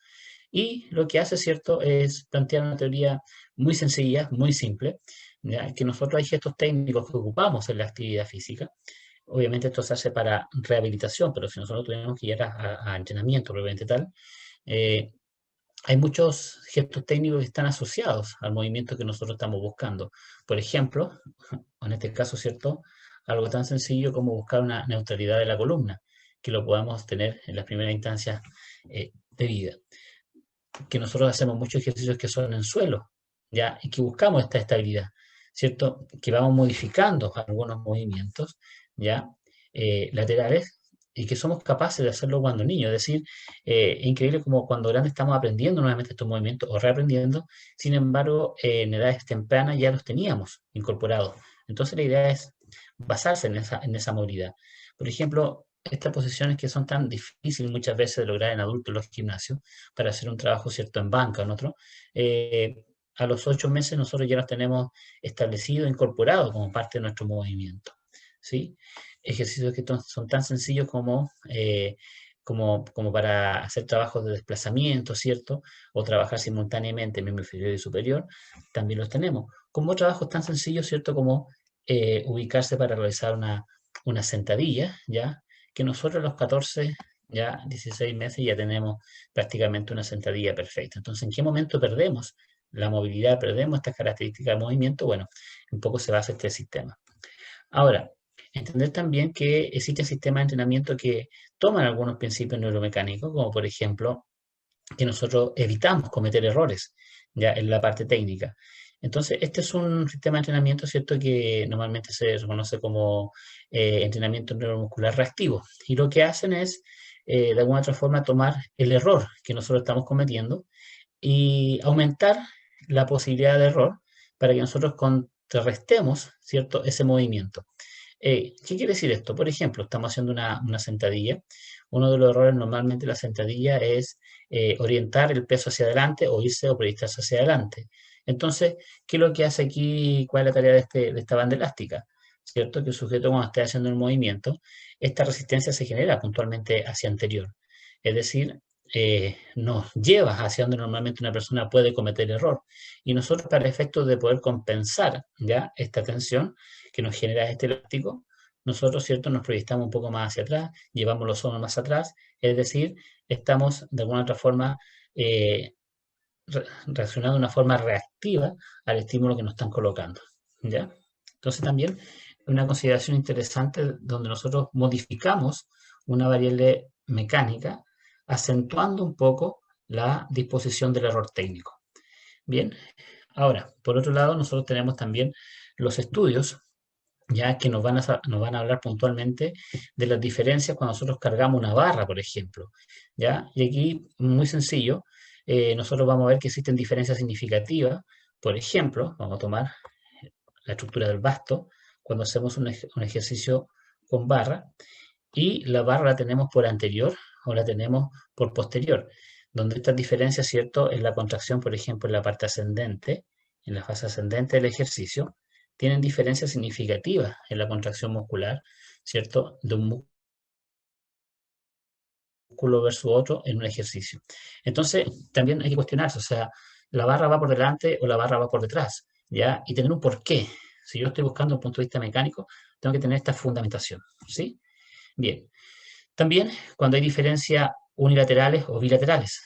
Y lo que hace, ¿cierto?, es plantear una teoría muy sencilla, muy simple, ¿ya? Que nosotros hay gestos técnicos que ocupamos en la actividad física. Obviamente esto se hace para rehabilitación, pero si nosotros tenemos que ir a entrenamiento probablemente tal, eh, hay muchos gestos técnicos que están asociados al movimiento que nosotros estamos buscando. Por ejemplo, en este caso, ¿cierto? Algo tan sencillo como buscar una neutralidad de la columna, que lo podamos tener en las primeras instancias de vida. Que nosotros hacemos muchos ejercicios que son en suelo, ¿ya? Y que buscamos esta estabilidad, ¿cierto? Que vamos modificando algunos movimientos, ¿ya? Laterales, y que somos capaces de hacerlo cuando niños. Es decir, es increíble como cuando grandes estamos aprendiendo nuevamente estos movimientos o reaprendiendo, sin embargo, en edades tempranas ya los teníamos incorporados. Entonces la idea es basarse en esa movilidad. Por ejemplo, estas posiciones que son tan difíciles muchas veces de lograr en adultos en los gimnasios, para hacer un trabajo, ¿cierto?, en banca o en otro, a los 8 meses nosotros ya los tenemos establecidos, incorporados como parte de nuestro movimiento, ¿sí? Ejercicios que son tan sencillos como para hacer trabajos de desplazamiento, ¿cierto? O trabajar simultáneamente en miembro inferior y superior, también los tenemos. Como trabajos tan sencillos, ¿cierto? Como ubicarse para realizar una sentadilla, ¿ya? Que nosotros a los 14, ya 16 meses, ya tenemos prácticamente una sentadilla perfecta. Entonces, ¿en qué momento perdemos la movilidad, perdemos estas características de movimiento? Bueno, un poco se basa este sistema. Ahora, entender también que existen sistemas de entrenamiento que toman algunos principios neuromecánicos, como por ejemplo que nosotros evitamos cometer errores ya en la parte técnica. Entonces, este es un sistema de entrenamiento, ¿cierto?, que normalmente se reconoce como entrenamiento neuromuscular reactivo. Y lo que hacen es, de alguna otra forma, tomar el error que nosotros estamos cometiendo y aumentar la posibilidad de error para que nosotros contrarrestemos, ¿cierto?, ese movimiento. ¿Qué quiere decir esto? Por ejemplo, estamos haciendo una sentadilla. Uno de los errores normalmente de la sentadilla es orientar el peso hacia adelante o irse o proyectarse hacia adelante. Entonces, ¿qué es lo que hace aquí? ¿Cuál es la tarea de esta banda elástica? ¿Cierto? Que el sujeto cuando esté haciendo el movimiento, esta resistencia se genera puntualmente hacia anterior. Es decir, nos lleva hacia donde normalmente una persona puede cometer error. Y nosotros, para efectos de poder compensar ya esta tensión que nos genera este elástico, nosotros, ¿cierto?, nos proyectamos un poco más hacia atrás, llevamos los hombros más atrás, es decir, estamos de alguna otra forma eh, reaccionando de una forma reactiva al estímulo que nos están colocando, ¿ya? Entonces también una consideración interesante donde nosotros modificamos una variable mecánica acentuando un poco la disposición del error técnico. Bien, ahora, por otro lado, nosotros tenemos también los estudios ya que nos van a hablar puntualmente de las diferencias cuando nosotros cargamos una barra, por ejemplo, ¿ya? Y aquí, muy sencillo, nosotros vamos a ver que existen diferencias significativas. Por ejemplo, vamos a tomar la estructura del basto cuando hacemos un ejercicio con barra y la barra la tenemos por anterior o la tenemos por posterior, donde estas diferencias, ¿cierto?, en la contracción, por ejemplo, en la parte ascendente, en la fase ascendente del ejercicio, tienen diferencias significativas en la contracción muscular, ¿cierto?, de un músculo versus otro en un ejercicio. Entonces, también hay que cuestionarse, o sea, la barra va por delante o la barra va por detrás, ¿ya? Y tener un porqué. Si yo estoy buscando un punto de vista mecánico, tengo que tener esta fundamentación, ¿sí? Bien. También cuando hay diferencias unilaterales o bilaterales,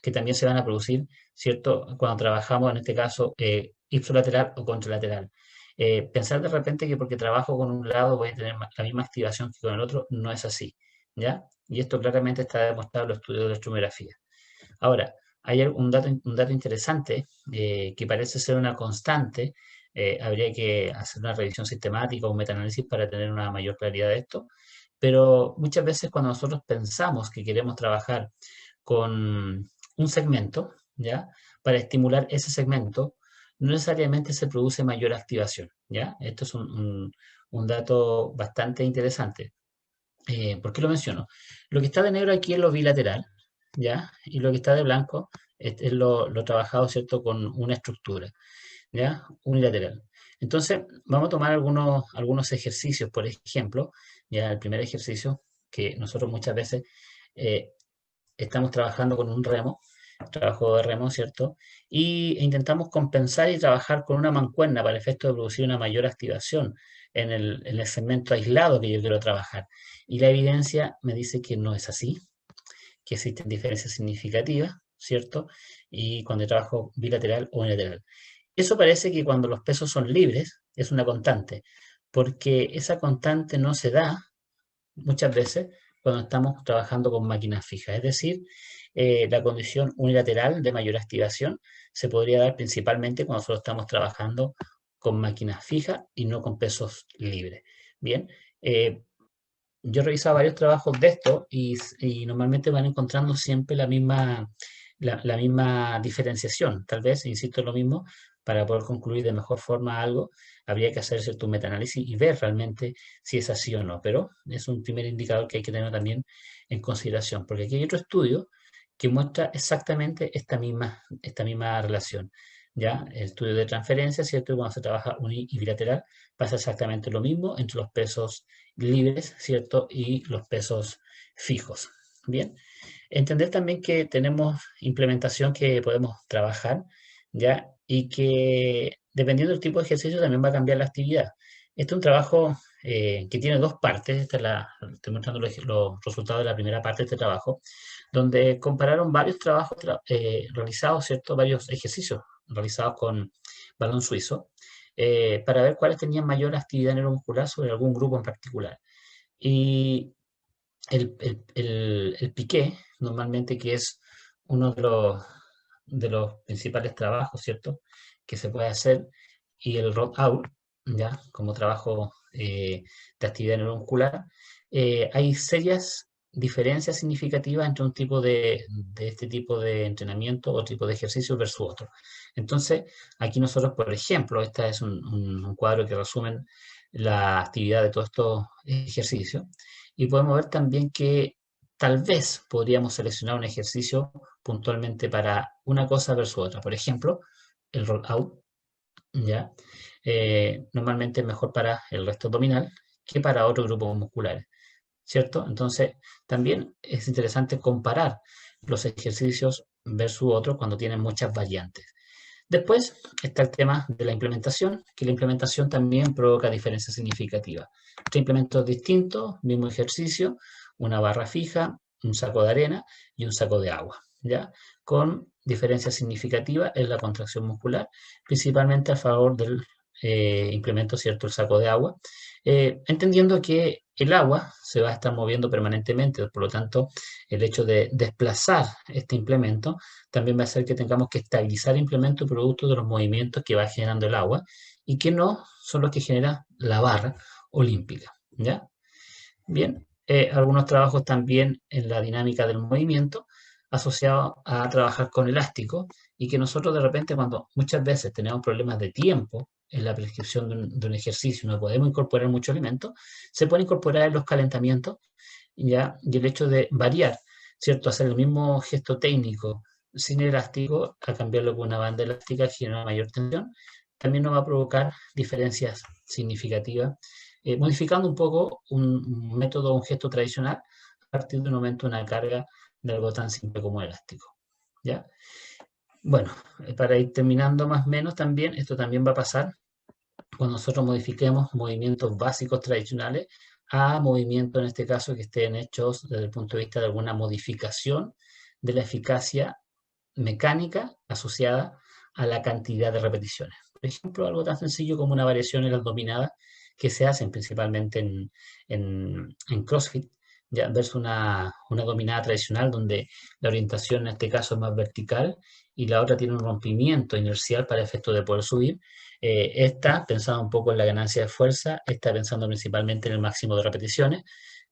que también se van a producir, ¿cierto? Cuando trabajamos, en este caso, ipsolateral o contralateral. Pensar de repente que porque trabajo con un lado voy a tener la misma activación que con el otro, no es así, ¿ya? Y esto claramente está demostrado en los estudios de electromiografía. Ahora, hay un dato interesante que parece ser una constante. Habría que hacer una revisión sistemática o un metaanálisis para tener una mayor claridad de esto. Pero muchas veces cuando nosotros pensamos que queremos trabajar con un segmento, ¿ya? Para estimular ese segmento, no necesariamente se produce mayor activación, ¿ya? Esto es un dato bastante interesante. ¿Por qué lo menciono? Lo que está de negro aquí es lo bilateral, ¿ya? Y lo que está de blanco es lo trabajado, ¿cierto? Con una estructura, ¿ya? Unilateral. Entonces, vamos a tomar algunos ejercicios, por ejemplo, ya el primer ejercicio, que nosotros muchas veces eh, estamos trabajando con un remo, trabajo de remo, ¿cierto? E intentamos compensar y trabajar con una mancuerna para el efecto de producir una mayor activación en el segmento aislado que yo quiero trabajar. Y la evidencia me dice que no es así, que existen diferencias significativas, ¿cierto? Y cuando trabajo bilateral o unilateral. Eso parece que cuando los pesos son libres es una constante, porque esa constante no se da muchas veces cuando estamos trabajando con máquinas fijas. Es decir, la condición unilateral de mayor activación se podría dar principalmente cuando solo estamos trabajando con máquinas fijas y no con pesos libres. Bien, yo he revisado varios trabajos de esto y normalmente van encontrando siempre la misma diferenciación. Tal vez, insisto en lo mismo, para poder concluir de mejor forma algo, habría que hacer cierto metanálisis y ver realmente si es así o no. Pero es un primer indicador que hay que tener también en consideración, porque aquí hay otro estudio que muestra exactamente esta misma relación. ¿Ya? El estudio de transferencia, ¿cierto? Y cuando se trabaja uni y bilateral, pasa exactamente lo mismo entre los pesos libres, ¿cierto? Y los pesos fijos. Bien, entender también que tenemos implementación que podemos trabajar, ¿ya? Y que dependiendo del tipo de ejercicio también va a cambiar la actividad. Este es un trabajo que tiene dos partes. Estoy mostrando los resultados de la primera parte de este trabajo, donde compararon varios trabajos realizados, ¿cierto? Varios ejercicios realizados con balón suizo, para ver cuáles tenían mayor actividad neuromuscular sobre algún grupo en particular. Y el piqué, normalmente, que es uno de los principales trabajos, ¿cierto?, que se puede hacer, y el rock out, ¿ya?, como trabajo de actividad neuromuscular, hay serias diferencias significativas entre un tipo de este tipo de entrenamiento o tipo de ejercicio versus otro. Entonces, aquí nosotros, por ejemplo, este es un cuadro que resumen la actividad de todos estos ejercicios, y podemos ver también que tal vez podríamos seleccionar un ejercicio puntualmente para una cosa versus otra. Por ejemplo, el roll out, ¿ya? Normalmente es mejor para el resto abdominal que para otros grupos musculares, ¿cierto? Entonces, también es interesante comparar los ejercicios versus otros cuando tienen muchas variantes. Después está el tema de la implementación, que la implementación también provoca diferencias significativas. Tres implementos distintos, mismo ejercicio, una barra fija, un saco de arena y un saco de agua, ¿ya? Con diferencias significativas en la contracción muscular, principalmente a favor del implemento, ¿cierto?, el saco de agua, entendiendo que el agua se va a estar moviendo permanentemente, por lo tanto, el hecho de desplazar este implemento también va a hacer que tengamos que estabilizar el implemento producto de los movimientos que va generando el agua y que no son los que genera la barra olímpica, ¿ya? Bien, algunos trabajos también en la dinámica del movimiento asociado a trabajar con elástico y que nosotros de repente cuando muchas veces tenemos problemas de tiempo en la prescripción de un ejercicio, no podemos incorporar mucho alimento, se puede incorporar en los calentamientos, ¿ya? Y el hecho de variar, ¿cierto? Hacer el mismo gesto técnico sin elástico, a cambiarlo con una banda elástica que genera mayor tensión, también nos va a provocar diferencias significativas, modificando un poco un método, un gesto tradicional, a partir de un momento, una carga de algo tan simple como elástico, ¿ya? Bueno, para ir terminando más o menos también, esto también va a pasar cuando nosotros modifiquemos movimientos básicos tradicionales a movimientos, en este caso, que estén hechos desde el punto de vista de alguna modificación de la eficacia mecánica asociada a la cantidad de repeticiones. Por ejemplo, algo tan sencillo como una variación en las dominadas que se hacen principalmente en CrossFit, ya versus una dominada tradicional donde la orientación en este caso es más vertical y la otra tiene un rompimiento inercial para efecto de poder subir. Esta, pensando un poco en la ganancia de fuerza, está pensando principalmente en el máximo de repeticiones,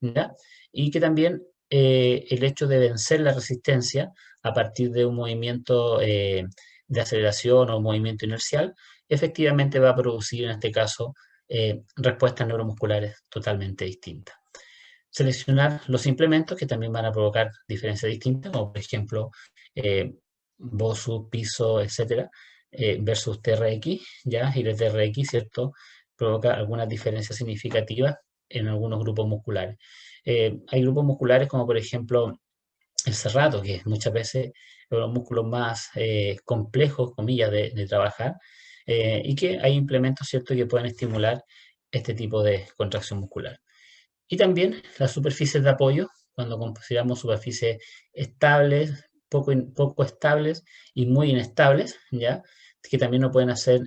¿ya? Y que también el hecho de vencer la resistencia a partir de un movimiento de aceleración o un movimiento inercial, efectivamente va a producir en este caso respuestas neuromusculares totalmente distintas. Seleccionar los implementos que también van a provocar diferencias distintas, como por ejemplo BOSU, piso, etcétera, versus TRX, ¿ya? Y el TRX, ¿cierto? Provoca algunas diferencias significativas en algunos grupos musculares. Hay grupos musculares como por ejemplo el serrato, que muchas veces es uno de los músculos más complejos, comillas, de trabajar, y que hay implementos, ¿cierto?, que pueden estimular este tipo de contracción muscular. Y también las superficies de apoyo, cuando consideramos superficies estables, poco estables y muy inestables, ¿ya? Que también nos pueden hacer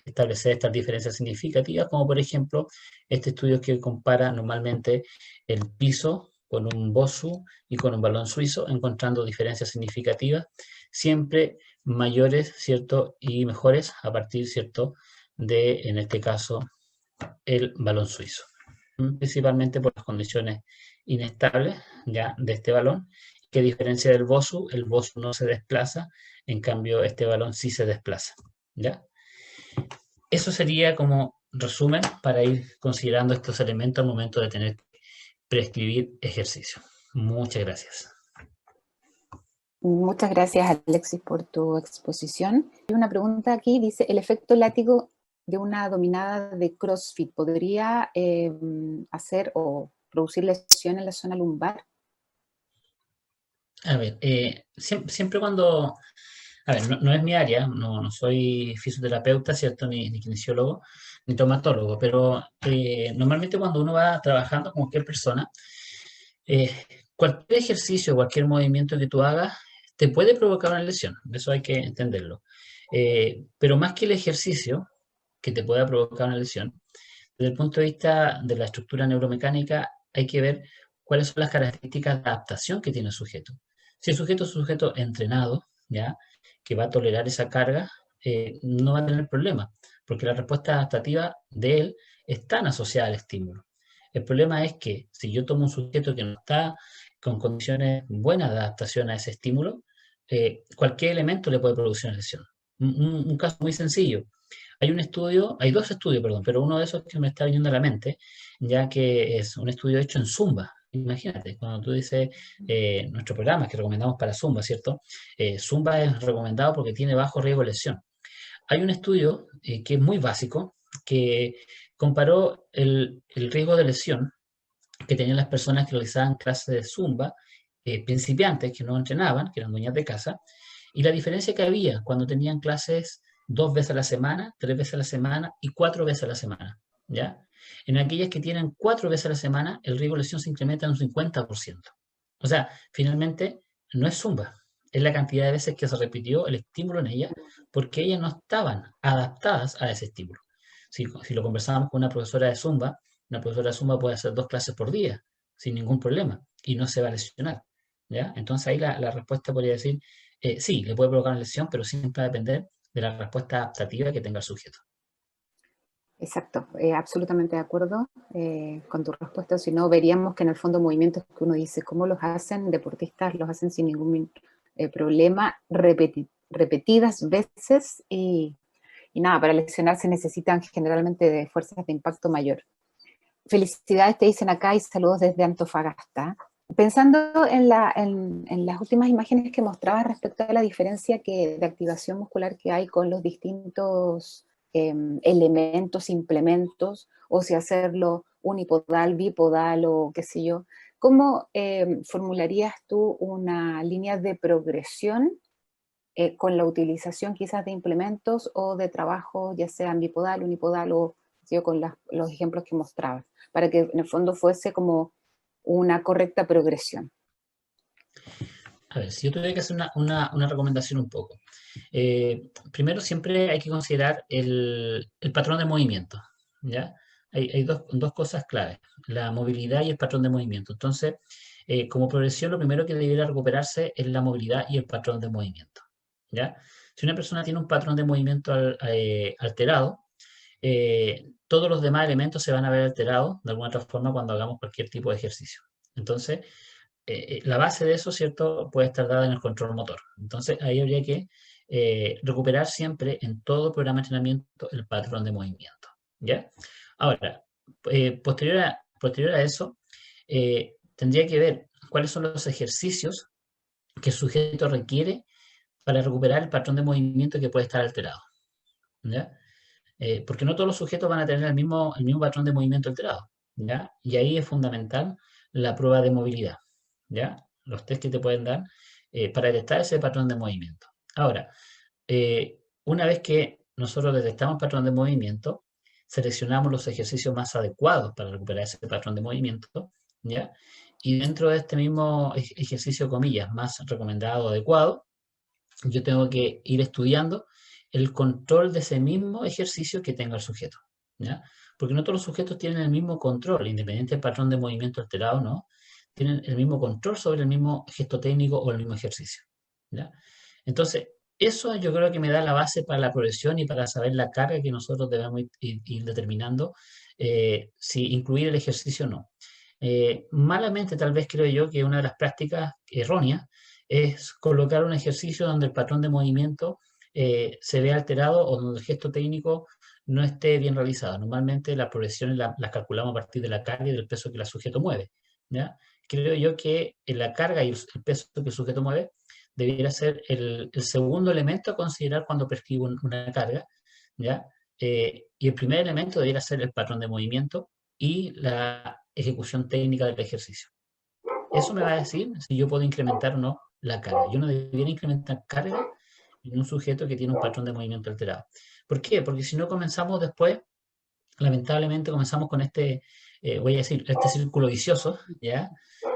establecer estas diferencias significativas, como por ejemplo este estudio que compara normalmente el piso con un BOSU y con un balón suizo, encontrando diferencias significativas, siempre mayores, ¿cierto? Y mejores a partir, ¿cierto? De, en este caso, el balón suizo, principalmente por las condiciones inestables ya de este balón, que a diferencia del BOSU, el BOSU no se desplaza, en cambio este balón sí se desplaza, ¿ya? Eso sería como resumen para ir considerando estos elementos al momento de tener que prescribir ejercicio. Muchas gracias. Muchas gracias, Alexis, por tu exposición. Hay una pregunta aquí, dice, ¿el efecto látigo de una dominada de CrossFit podría hacer o producir lesión en la zona lumbar? A ver, siempre cuando, a ver, no es mi área, no soy fisioterapeuta, ¿cierto? Ni kinesiólogo, ni traumatólogo, pero normalmente cuando uno va trabajando con cualquier persona, eh, cualquier ejercicio, cualquier movimiento que tú hagas, te puede provocar una lesión, eso hay que entenderlo. Pero más que el ejercicio que te pueda provocar una lesión, desde el punto de vista de la estructura neuromecánica, hay que ver cuáles son las características de adaptación que tiene el sujeto. Si el sujeto es un sujeto entrenado, ¿ya? Que va a tolerar esa carga, no va a tener problema, porque la respuesta adaptativa de él es tan asociada al estímulo. El problema es que si yo tomo un sujeto que no está con condiciones buenas de adaptación a ese estímulo, cualquier elemento le puede producir una lesión. Un caso muy sencillo. Hay dos estudios, perdón, pero uno de esos que me está viniendo a la mente, ya que es un estudio hecho en Zumba. Imagínate, cuando tú dices nuestro programa que recomendamos para Zumba, ¿cierto? Zumba es recomendado porque tiene bajo riesgo de lesión. Hay un estudio que es muy básico, que comparó el riesgo de lesión que tenían las personas que realizaban clases de Zumba, principiantes que no entrenaban, que eran dueñas de casa, y la diferencia que había cuando tenían clases 2 veces a la semana, 3 veces a la semana y 4 veces a la semana, ¿ya? En aquellas que tienen 4 veces a la semana, el riesgo de lesión se incrementa en un 50%. O sea, finalmente no es Zumba, es la cantidad de veces que se repitió el estímulo en ellas, porque ellas no estaban adaptadas a ese estímulo. Si lo conversábamos con una profesora de Zumba puede hacer 2 clases por día sin ningún problema y no se va a lesionar, ¿ya? Entonces ahí la respuesta podría decir, sí, le puede provocar una lesión, pero siempre va a depender de la respuesta adaptativa que tenga el sujeto. Exacto, absolutamente de acuerdo con tu respuesta. Si no, veríamos que en el fondo movimientos que uno dice, ¿cómo los hacen? Deportistas los hacen sin ningún problema, repetidas veces y nada, para lesionarse necesitan generalmente de fuerzas de impacto mayor. Felicidades te dicen acá y saludos desde Antofagasta. Pensando en las últimas imágenes que mostrabas respecto a la diferencia de activación muscular que hay con los distintos elementos, implementos, o si hacerlo unipodal, bipodal o qué sé yo, ¿cómo formularías tú una línea de progresión con la utilización quizás de implementos o de trabajo, ya sean bipodal, unipodal o yo, con los ejemplos que mostrabas, para que en el fondo fuese como una correcta progresión? A ver, si yo tuviera que hacer una recomendación un poco. Primero siempre hay que considerar el patrón de movimiento, ¿ya? hay dos cosas claves, la movilidad y el patrón de movimiento. Entonces, como progresión, lo primero que debiera recuperarse es la movilidad y el patrón de movimiento, ¿ya? Si una persona tiene un patrón de movimiento alterado, todos los demás elementos se van a ver alterados de alguna otra forma cuando hagamos cualquier tipo de ejercicio. Entonces, la base de eso, ¿cierto?, puede estar dada en el control motor. Entonces, ahí habría que recuperar siempre en todo programa de entrenamiento el patrón de movimiento, ¿ya? Ahora, posterior a eso, tendría que ver cuáles son los ejercicios que el sujeto requiere para recuperar el patrón de movimiento que puede estar alterado, ¿ya? Porque no todos los sujetos van a tener el mismo patrón de movimiento alterado, ¿ya? Y ahí es fundamental la prueba de movilidad, ¿ya? Los test que te pueden dar para detectar ese patrón de movimiento. Ahora, una vez que nosotros detectamos el patrón de movimiento, seleccionamos los ejercicios más adecuados para recuperar ese patrón de movimiento, ¿ya? Y dentro de este mismo ejercicio, comillas, más recomendado o adecuado, yo tengo que ir estudiando el control de ese mismo ejercicio que tenga el sujeto, ¿ya? Porque no todos los sujetos tienen el mismo control, independiente del patrón de movimiento alterado, ¿no? Tienen el mismo control sobre el mismo gesto técnico o el mismo ejercicio, ¿ya? Entonces, eso yo creo que me da la base para la progresión y para saber la carga que nosotros debemos ir determinando, si incluir el ejercicio o no. Malamente, tal vez creo yo que una de las prácticas erróneas es colocar un ejercicio donde el patrón de movimiento se ve alterado o donde el gesto técnico no esté bien realizado. Normalmente las progresiones las calculamos a partir de la carga y del peso que el sujeto mueve, ¿ya? Creo yo que la carga y el peso que el sujeto mueve debiera ser el segundo elemento a considerar cuando prescribo una carga, ¿ya? Y el primer elemento debiera ser el patrón de movimiento y la ejecución técnica del ejercicio. Eso me va a decir si yo puedo incrementar o no la carga. Yo no debería incrementar carga en un sujeto que tiene un patrón de movimiento alterado. ¿Por qué? Porque si no comenzamos después, lamentablemente comenzamos con voy a decir, este círculo vicioso, ¿ya?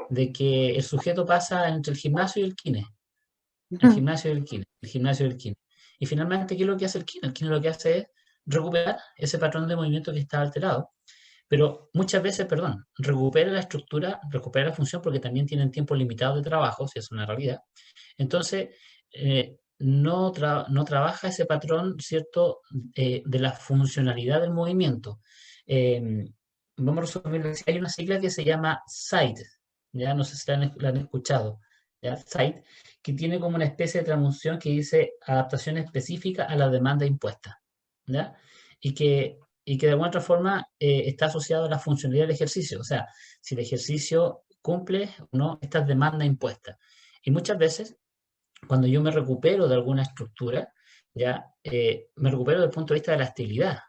De que el sujeto pasa entre el gimnasio y el kine, el gimnasio y el kine, el gimnasio y el kine. Y finalmente, ¿qué es lo que hace el kine? El kine lo que hace es recuperar ese patrón de movimiento que está alterado, pero muchas veces, perdón, recupera la estructura, recupera la función porque también tienen tiempo limitado de trabajo, si es una realidad. Entonces, no trabaja ese patrón, ¿cierto?, de la funcionalidad del movimiento. Eh, Vamos a resumirlo así. Hay una sigla que se llama SIDE, ya no sé si la han escuchado, ¿ya? SIDE, que tiene como una especie de traducción que dice adaptación específica a la demanda impuesta, ¿ya? Y que de alguna otra forma está asociado a la funcionalidad del ejercicio, o sea, si el ejercicio cumple o no estas demandas impuestas. Y muchas veces, cuando yo me recupero de alguna estructura, ya me recupero desde el punto de vista de la estabilidad,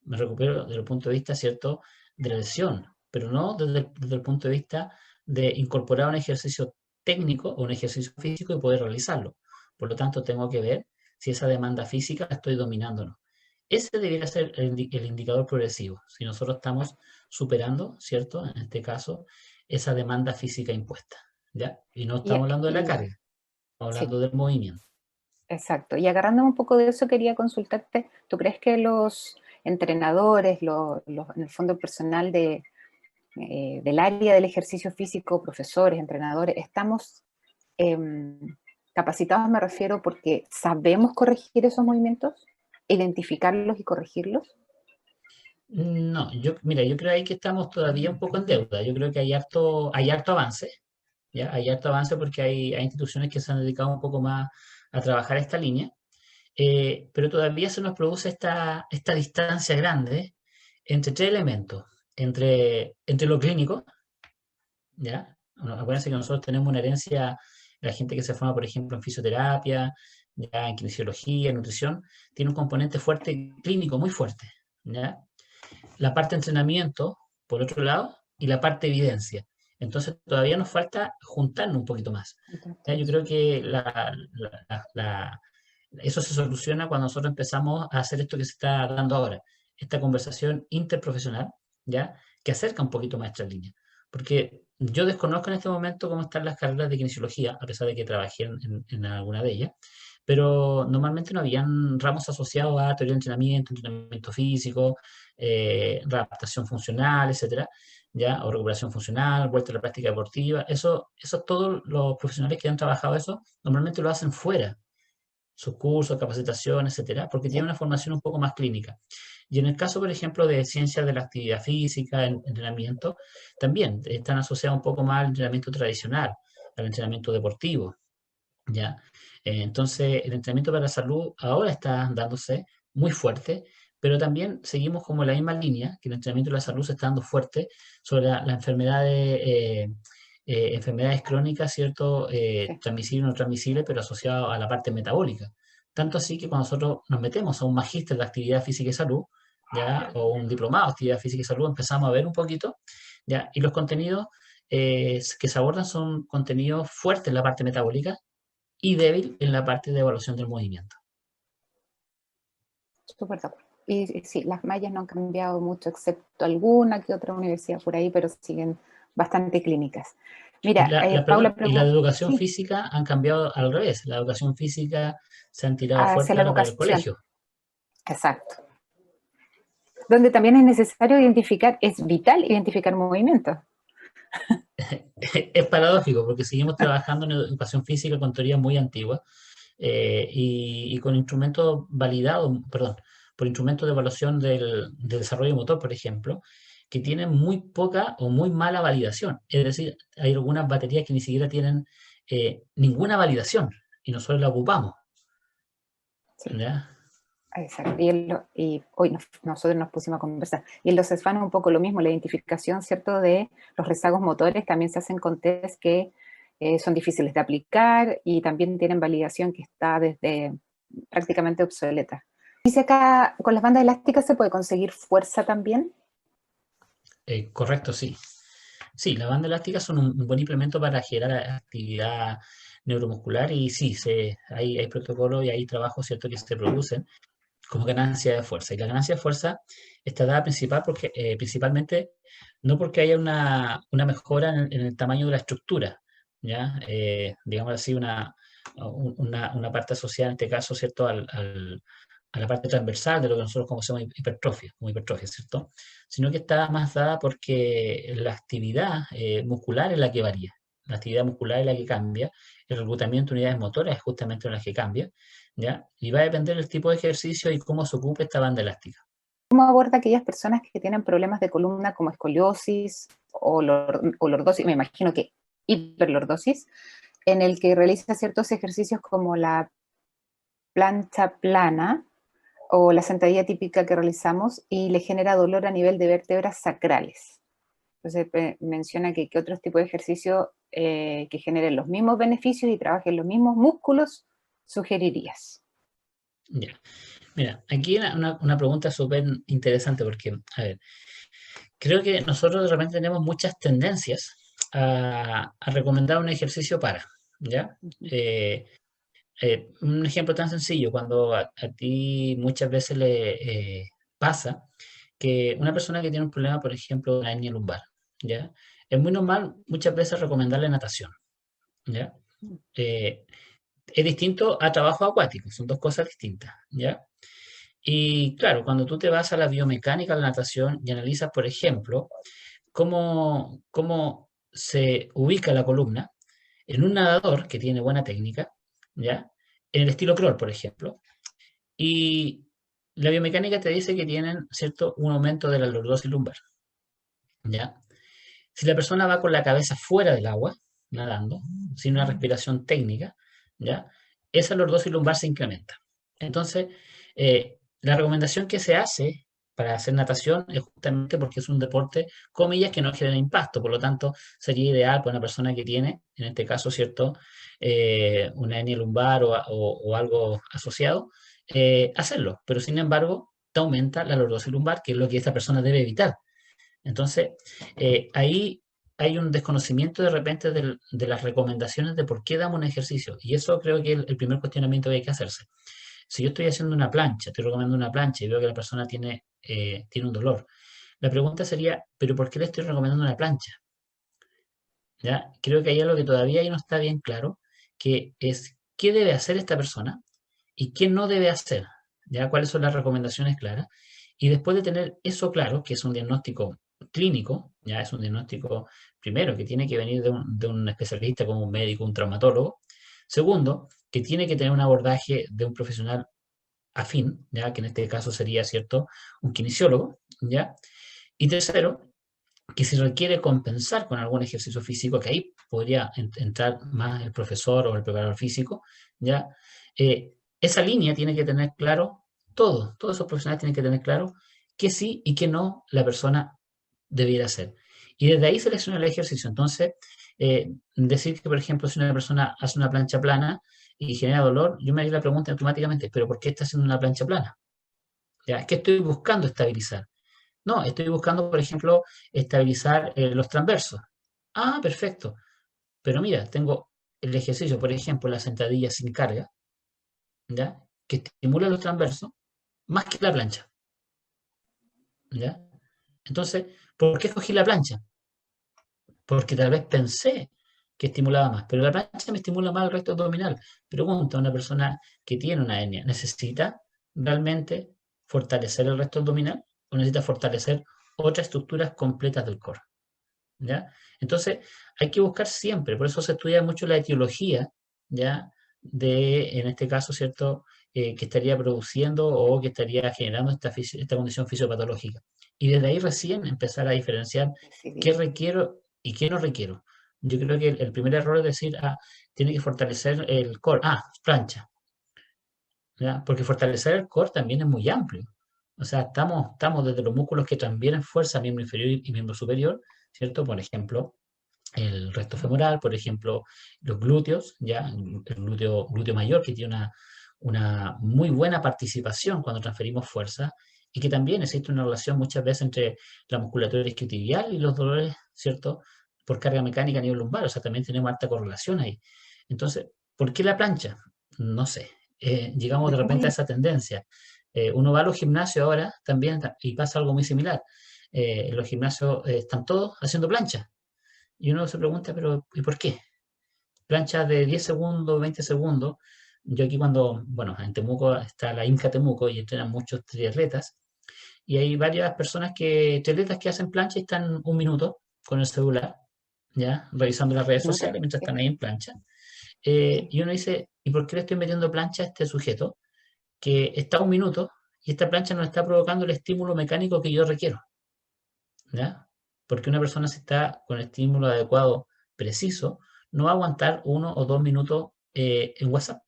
me recupero desde el punto de vista, ¿cierto?, de la lesión, pero no desde el punto de vista de incorporar un ejercicio técnico o un ejercicio físico y poder realizarlo. Por lo tanto, tengo que ver si esa demanda física la estoy dominando o no. Ese debería ser el indicador progresivo, si nosotros estamos superando, ¿cierto?, en este caso, esa demanda física impuesta, ¿ya? Y no Y, estamos hablando de la y- carga, estamos sí, hablando del movimiento. exacto. Y agarrándome un poco de eso, quería consultarte, ¿tú crees que los entrenadores, en el fondo el personal del área del ejercicio físico, profesores, entrenadores, estamos em, capacitados, me refiero, porque sabemos corregir esos movimientos, identificarlos y corregirlos? No, mira, yo creo ahí que estamos todavía un poco en deuda. Yo creo que hay harto avance, ¿ya? Hay harto avance porque hay instituciones que se han dedicado un poco más a trabajar esta línea, pero todavía se nos produce esta distancia grande entre tres elementos, entre lo clínico, ¿ya? Bueno, acuérdense que nosotros tenemos una herencia, la gente que se forma, por ejemplo, en fisioterapia, ya en kinesiología, en nutrición, tiene un componente fuerte clínico, muy fuerte, ¿ya? La parte de entrenamiento, por otro lado, y la parte de evidencia. Entonces todavía nos falta juntarnos un poquito más. ¿Ya? Yo creo que eso se soluciona cuando nosotros empezamos a hacer esto que se está dando ahora, esta conversación interprofesional, ¿ya? Que acerca un poquito más esta línea. Porque yo desconozco en este momento cómo están las carreras de kinesiología, a pesar de que trabajé en alguna de ellas, pero normalmente no habían ramos asociados a teoría de entrenamiento físico, readaptación funcional, etcétera, ¿ya? O recuperación funcional, vuelta a la práctica deportiva. Eso todos los profesionales que han trabajado eso, normalmente lo hacen fuera, sus cursos, capacitación, etcétera, porque tienen Sí, una formación un poco más clínica. Y en el caso, por ejemplo, de ciencias de la actividad física, entrenamiento, también están asociados un poco más al entrenamiento tradicional, al entrenamiento deportivo, ¿ya? Entonces, el entrenamiento para la salud ahora está dándose muy fuerte, pero también seguimos como en la misma línea, que el entrenamiento de la salud se está dando fuerte sobre las enfermedades, enfermedades crónicas, ¿cierto? sí. Transmisibles y no transmisibles, pero asociadas a la parte metabólica. Tanto así que cuando nosotros nos metemos a un magíster de actividad física y salud, ¿ya? O un diplomado de actividad física y salud, empezamos a ver un poquito, ¿ya? Y los contenidos que se abordan son contenidos fuertes en la parte metabólica y débil en la parte de evaluación del movimiento. Súper de acuerdo. Y sí, las mallas no han cambiado mucho, excepto alguna que otra universidad por ahí, pero siguen bastante clínicas. Y Mira, perdón, Paula y la de pregunta, educación sí, física han cambiado al revés. La educación física se han tirado hacia fuerte la ahora para el educación, colegio. exacto. Donde también es necesario identificar, es vital identificar movimientos. Es paradójico porque seguimos trabajando en educación física con teorías muy antiguas y con instrumentos validados, perdón, por instrumentos de evaluación del desarrollo motor, por ejemplo, que tienen muy poca o muy mala validación. Es decir, hay algunas baterías que ni siquiera tienen ninguna validación y nosotros la ocupamos. Sí, ¿Ya? exacto. Y hoy nosotros nos pusimos a conversar. Y en los CESFAN es un poco lo mismo, la identificación, ¿cierto?, de los rezagos motores también se hacen con test que son difíciles de aplicar y también tienen validación que está desde prácticamente obsoleta. Dice acá, con las bandas elásticas se puede conseguir fuerza también. Correcto, sí. Sí, las bandas elásticas son un buen implemento para generar actividad neuromuscular y sí, hay protocolos y hay trabajos, ¿cierto?, que se producen como ganancia de fuerza. Y la ganancia de fuerza está dada principalmente no porque haya una mejora en el tamaño de la estructura, ¿ya? Digamos así, una parte asociada en este caso, ¿cierto?, a la parte transversal de lo que nosotros conocemos como hipertrofia, ¿cierto? Sino que está más dada porque la actividad muscular es la que varía, la actividad muscular es la que cambia, el reclutamiento de unidades motoras es justamente la que cambia, ¿ya? Y va a depender del tipo de ejercicio y cómo se ocupe esta banda elástica. ¿Cómo aborda aquellas personas que tienen problemas de columna como escoliosis o lordosis? Me imagino que hiperlordosis, en el que realiza ciertos ejercicios como la plancha plana o la sentadilla típica que realizamos y le genera dolor a nivel de vértebras sacrales. Entonces menciona que otros tipos de ejercicios que generen los mismos beneficios y trabajen los mismos músculos sugerirías. Ya. Mira, aquí una pregunta súper interesante porque, a ver, creo que nosotros de repente tenemos muchas tendencias a recomendar un ejercicio para, ¿ya? Un ejemplo tan sencillo, cuando a ti muchas veces le pasa que una persona que tiene un problema, por ejemplo, de la hernia lumbar, ¿ya? Es muy normal muchas veces recomendarle natación, ¿ya? Eh, es distinto a trabajo acuático, son dos cosas distintas, ¿ya? Y claro, cuando tú te vas a la biomecánica de la natación y analizas, por ejemplo, cómo se ubica la columna en un nadador que tiene buena técnica, ¿ya? En el estilo crawl, por ejemplo, y la biomecánica te dice que tienen, ¿cierto?, un aumento de la lordosis lumbar, ¿ya? Si la persona va con la cabeza fuera del agua, nadando, sin una respiración técnica, ¿ya? Esa lordosis lumbar se incrementa. Entonces, la recomendación que se hace para hacer natación es justamente porque es un deporte, comillas, que no genera impacto. Por lo tanto, sería ideal para una persona que tiene, en este caso, ¿cierto?, una hernia lumbar o algo asociado, hacerlo. Pero, sin embargo, te aumenta la lordosis lumbar, que es lo que esta persona debe evitar. Entonces, ahí hay un desconocimiento de repente de las recomendaciones de por qué damos un ejercicio. Y eso creo que es el primer cuestionamiento que hay que hacerse. Si yo estoy haciendo una plancha, estoy recomendando una plancha y veo que la persona tiene un dolor, la pregunta sería, ¿pero por qué le estoy recomendando una plancha? ¿Ya? Creo que hay algo que todavía ahí no está bien claro, que es qué debe hacer esta persona y qué no debe hacer, ¿ya? ¿Cuáles son las recomendaciones claras? Y después de tener eso claro, que es un diagnóstico clínico, ya es un diagnóstico, primero, que tiene que venir de un especialista como un médico, un traumatólogo. Segundo, que tiene que tener un abordaje de un profesional afín, ya que en este caso sería, ¿cierto?, un kinesiólogo, ¿ya? Y tercero, que si requiere compensar con algún ejercicio físico, que ahí podría entrar más el profesor o el preparador físico, ¿ya? Esa línea tiene que tener claro todos esos profesionales tienen que tener claro que sí y que no la persona debiera hacer. Y desde ahí seleccionar el ejercicio. Entonces, decir que, por ejemplo, si una persona hace una plancha plana y genera dolor, yo me haría la pregunta automáticamente, ¿pero por qué está haciendo una plancha plana? ¿Ya? Es que estoy buscando estabilizar. No, estoy buscando, por ejemplo, estabilizar los transversos. Ah, perfecto. Pero mira, tengo el ejercicio, por ejemplo, la sentadilla sin carga, ¿ya? Que estimula los transversos más que la plancha, ¿ya? Entonces, ¿por qué escogí la plancha? Porque tal vez pensé que estimulaba más, pero la plancha me estimula más el resto abdominal. Pregunta a una persona que tiene una hernia, ¿necesita realmente fortalecer el resto abdominal o necesita fortalecer otras estructuras completas del core? ¿Ya? Entonces, hay que buscar siempre, por eso se estudia mucho la etiología, ¿ya? De, en este caso, ¿cierto? Que estaría produciendo o que estaría generando esta condición fisiopatológica. Y desde ahí recién empezar a diferenciar qué Decidir. requiero y qué no requiero. Yo creo que el primer error es decir, tiene que fortalecer el core. Plancha, ¿ya? Porque fortalecer el core también es muy amplio. O sea, estamos desde los músculos que transfieren fuerza a miembro inferior y miembro superior, ¿cierto? Por ejemplo, el resto femoral, por ejemplo, los glúteos, ya, el glúteo mayor que tiene una muy buena participación cuando transferimos fuerza y que también existe una relación muchas veces entre la musculatura isquiotibial y los dolores, ¿cierto? Por carga mecánica a nivel lumbar, o sea, también tenemos alta correlación ahí. Entonces, ¿por qué la plancha? No sé. Llegamos de repente a esa tendencia. Uno va a los gimnasios ahora también y pasa algo muy similar. En los gimnasios están todos haciendo plancha y uno se pregunta, pero ¿y por qué? Planchas de 10 segundos, 20 segundos. Yo aquí cuando, bueno, en Temuco está la Inca Temuco y entrenan muchos triatletas. Y hay varias personas triatletas que hacen plancha y están un minuto con el celular, ¿ya? Revisando las redes Minuto. sociales mientras están ahí en plancha. Sí. Y uno dice, ¿y por qué le estoy metiendo plancha a este sujeto que está un minuto y esta plancha no está provocando el estímulo mecánico que yo requiero? ¿Ya? Porque una persona si está con el estímulo adecuado, preciso, no va a aguantar 1 o 2 minutos en WhatsApp.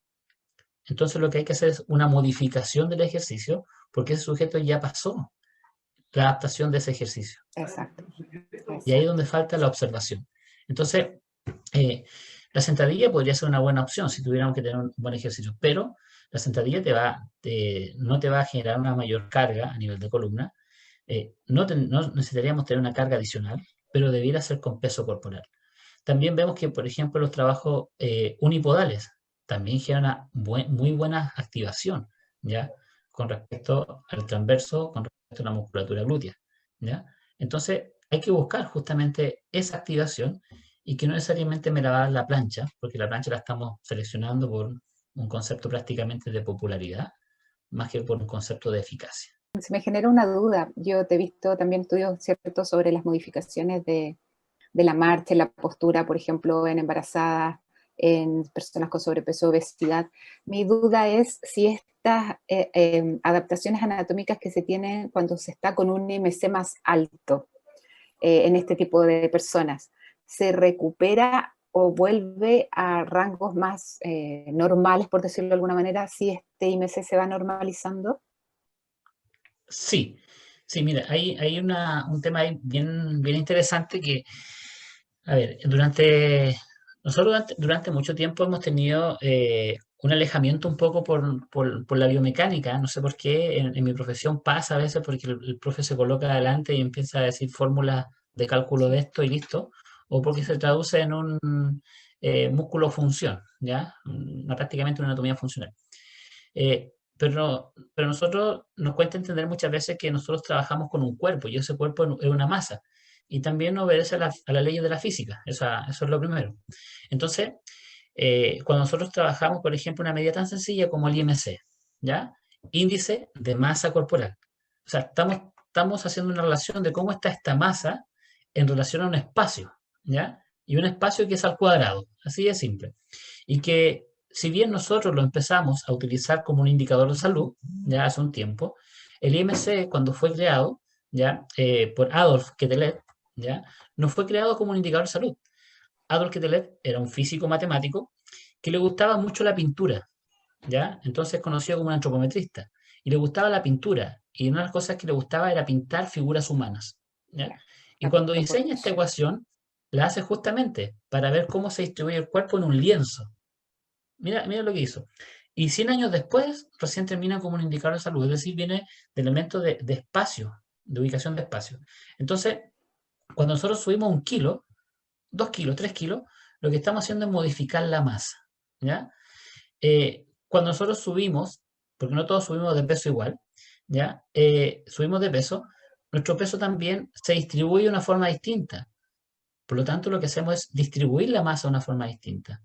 Entonces lo que hay que hacer es una modificación del ejercicio porque ese sujeto ya pasó la adaptación de ese ejercicio. Exacto. Y ahí es donde Exacto. falta la observación. Entonces, eh, la sentadilla podría ser una buena opción si tuviéramos que tener un buen ejercicio, pero la sentadilla no te va a generar una mayor carga a nivel de columna. No necesitaríamos tener una carga adicional, pero debiera ser con peso corporal. También vemos que, por ejemplo, los trabajos unipodales también generan una muy buena activación, ¿ya? Con respecto al transverso, con respecto a la musculatura glútea, ¿ya? Entonces, hay que buscar justamente esa activación y que no necesariamente me la va a dar la plancha, porque la plancha la estamos seleccionando por un concepto prácticamente de popularidad, más que por un concepto de eficacia. Se me genera una duda. Yo te he visto también estudios, ¿cierto?, sobre las modificaciones de la marcha, la postura, por ejemplo, en embarazadas, en personas con sobrepeso, obesidad. Mi duda es si estas adaptaciones anatómicas que se tienen cuando se está con un IMC más alto en este tipo de personas, ¿se recupera o vuelve a rangos más normales, por decirlo de alguna manera, si este IMC se va normalizando? Sí, sí, mira, hay un tema ahí bien interesante que, a ver, nosotros durante mucho tiempo hemos tenido un alejamiento un poco por la biomecánica, no sé por qué, en mi profesión pasa a veces porque el profe se coloca adelante y empieza a decir fórmulas de cálculo de Sí, esto y listo, o porque se sí. traduce en un músculo función, ¿ya? Prácticamente una anatomía funcional. Pero nosotros nos cuesta entender muchas veces que nosotros trabajamos con un cuerpo y ese cuerpo es una masa. Y también obedece a las leyes de la física. Eso es lo primero. Entonces, Cuando nosotros trabajamos, por ejemplo, una medida tan sencilla como el IMC, ¿ya? Índice de masa corporal. O sea, estamos haciendo una relación de cómo está esta masa en relación a un espacio, ¿ya? Y un espacio que es al cuadrado, así de simple. Y que si bien nosotros lo empezamos a utilizar como un indicador de salud, ya hace un tiempo, el IMC cuando fue creado, ya, por Adolf Quetelet, ya, no fue creado como un indicador de salud. Adolf Quetelet era un físico matemático que le gustaba mucho la pintura, ¿ya? Entonces conocido como un antropometrista. Y le gustaba la pintura. Y una de las cosas que le gustaba era pintar figuras humanas, ¿ya? Claro, Y la cuando diseña esta proporción. ecuación, la hace justamente para ver cómo se distribuye el cuerpo en un lienzo. Mira lo que hizo. Y 100 años después, recién termina como un indicador de salud, es decir, viene de elementos de espacio, de ubicación de espacio. Entonces, cuando nosotros subimos 1 kilo, 2 kilos, 3 kilos, lo que estamos haciendo es modificar la masa, ¿ya? Cuando nosotros subimos, porque no todos subimos de peso igual, ¿ya? Subimos de peso, nuestro peso también se distribuye de una forma distinta. Por lo tanto, lo que hacemos es distribuir la masa de una forma distinta.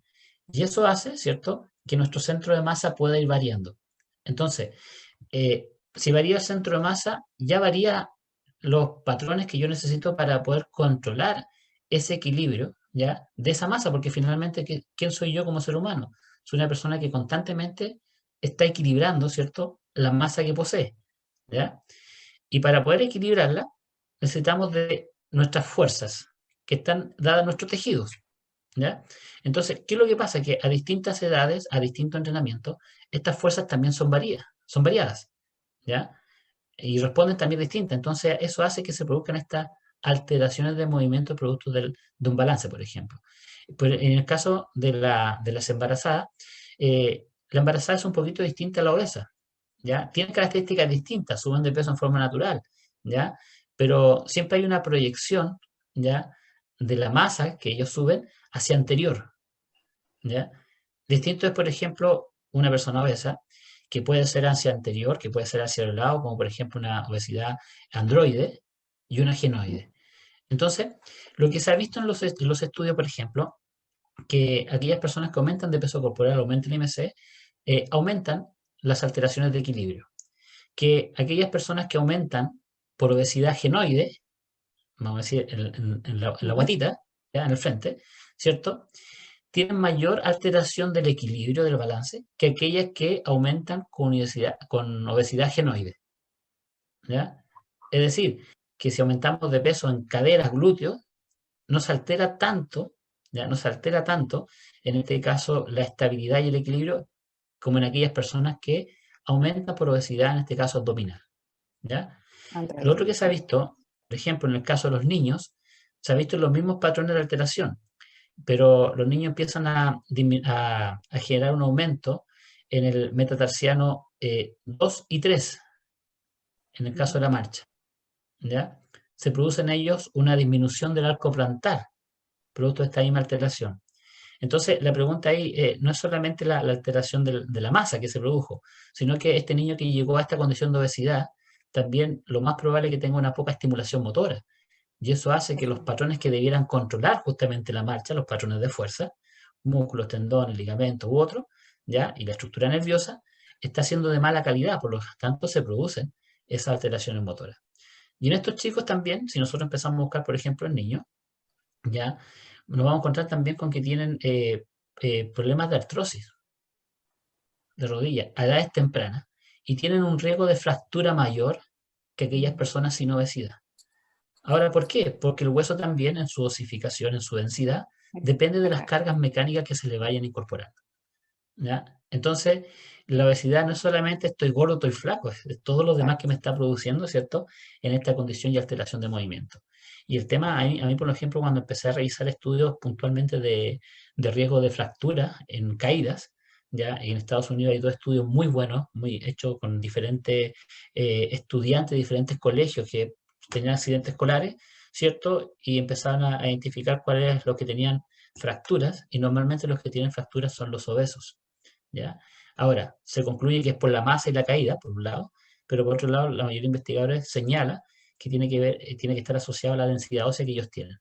Y eso hace, ¿cierto?, que nuestro centro de masa pueda ir variando. Entonces, si varía el centro de masa, ya varía los patrones que yo necesito para poder controlar ese equilibrio, ¿ya? De esa masa, porque finalmente, ¿quién soy yo como ser humano? Soy una persona que constantemente está equilibrando, ¿cierto?, la masa que posee, ¿ya? Y para poder equilibrarla, necesitamos de nuestras fuerzas que están dadas en nuestros tejidos, ¿ya? Entonces, ¿qué es lo que pasa? Que a distintas edades, a distintos entrenamientos, estas fuerzas también son variadas, ¿ya? Y responden también distintas. Entonces, eso hace que se produzcan estas alteraciones de movimiento producto de un balance, por ejemplo. Pero en el caso de las embarazadas, la embarazada es un poquito distinta a la obesa, ¿ya? Tienen características distintas, suben de peso en forma natural, ¿ya? Pero siempre hay una proyección, ¿ya?, de la masa que ellos suben hacia anterior, ¿ya? Distinto es, por ejemplo, una persona obesa, que puede ser hacia anterior, que puede ser hacia el lado, como por ejemplo una obesidad androide y una genoide. Entonces, lo que se ha visto en los estudios, por ejemplo, que aquellas personas que aumentan de peso corporal, aumentan el IMC, aumentan las alteraciones de equilibrio. Que aquellas personas que aumentan por obesidad genoide, vamos a decir, en la Ujú. guatita, ¿ya?, en el frente, ¿cierto?, tienen mayor alteración del equilibrio del balance que aquellas que aumentan con obesidad genoide, ¿ya? Es decir, que si aumentamos de peso en caderas, glúteos, no se altera tanto, ¿ya? No se altera tanto, en este caso, la estabilidad y el equilibrio, como en aquellas personas que aumentan por obesidad, en este caso abdominal, ¿ya? Al Lo otro revés, que se ha claro. visto, por ejemplo, en el caso de los niños, se ha visto los mismos patrones de alteración, pero los niños empiezan a generar un aumento en el metatarsiano 2 y 3, en el caso de Ujú. la marcha, ¿ya? Se produce en ellos una disminución del arco plantar, producto de esta misma alteración. Entonces, la pregunta ahí no es solamente la alteración de la masa que se produjo, sino que este niño que llegó a esta condición de obesidad, también lo más probable es que tenga una poca estimulación motora. Y eso hace que los Perfecto. patrones que debieran controlar justamente la marcha, los patrones de fuerza, músculos, tendones, ligamentos u otros, ¿ya? Y la estructura nerviosa, está siendo de mala calidad, por lo tanto se producen esas alteraciones motoras. Y en estos chicos también, si nosotros empezamos a buscar, por ejemplo, en niños, ¿ya?, nos vamos a encontrar también con que tienen problemas de artrosis de rodilla a edades tempranas y tienen un riesgo de fractura mayor que aquellas Mm. personas sin obesidad. Ahora, ¿por qué? Porque el hueso también, en su osificación, en su densidad, depende de las Claro, cargas mecánicas que se le vayan incorporando, ¿ya? Entonces, la obesidad no es solamente estoy gordo, estoy flaco, es todo lo demás que me exacto. está produciendo, ¿cierto?, en esta condición y alteración de movimiento. Y el tema, a mí, por ejemplo, cuando empecé a revisar estudios puntualmente de riesgo de fractura en caídas, ya en Estados Unidos hay dos estudios muy buenos, muy hechos con diferentes estudiantes de diferentes colegios que tenían accidentes escolares, ¿cierto? Y empezaron a identificar cuáles los que tenían fracturas, y normalmente los que tienen fracturas son los obesos, ¿ya? Ahora, se concluye que es por la masa y la caída, por un lado, pero por otro lado, la mayoría de investigadores señala que tiene que estar asociado a la densidad ósea que ellos tienen.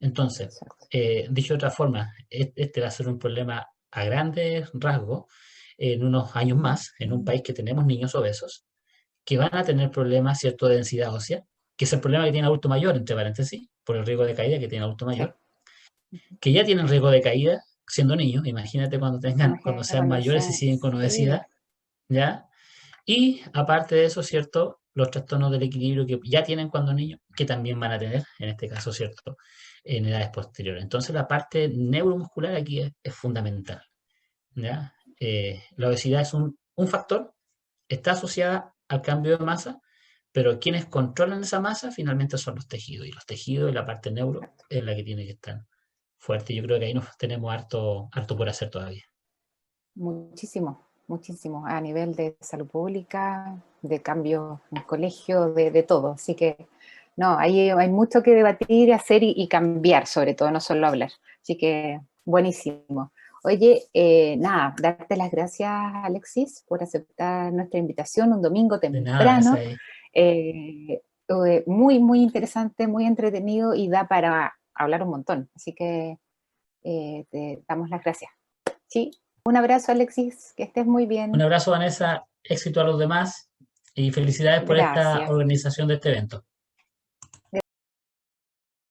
Entonces, Exacto. dicho de otra forma, este va a ser un problema a grandes rasgos en unos años más, en un país que tenemos niños obesos, que van a tener problemas, ¿cierto?, de densidad ósea, que es el problema que tiene el adulto mayor, entre paréntesis, por el riesgo de caída que tiene el adulto Sí. mayor, que ya tienen riesgo de caída siendo niños, imagínate cuando Imagínate sean cuando mayores y sea, siguen con sí, obesidad, ¿ya? Y aparte de eso, ¿cierto? Los trastornos del equilibrio que ya tienen cuando niños, que también van a tener, en este caso, ¿cierto? En edades posteriores. Entonces la parte neuromuscular aquí es fundamental, ¿ya? La obesidad es un factor, está asociada al cambio de masa, pero quienes controlan esa masa finalmente son los tejidos, y los tejidos y la parte neuro exacto. es la que tiene que estar fuerte. Yo creo que ahí nos tenemos harto por hacer todavía. Muchísimo, muchísimo, a nivel de salud pública, de cambio en colegio, de todo. Así que, no, ahí hay mucho que debatir, hacer y cambiar, sobre todo, no solo hablar. Así que, buenísimo. Oye, nada, darte las gracias, Alexis, por aceptar nuestra invitación un domingo De nada, gracias temprano. ahí. Muy, muy interesante, muy entretenido y da para hablar un montón. Así que te damos las gracias. Sí, un abrazo, Alexis, que estés muy Un bien. abrazo, Vanessa, éxito a los demás y felicidades por esta Gracias. organización de este evento.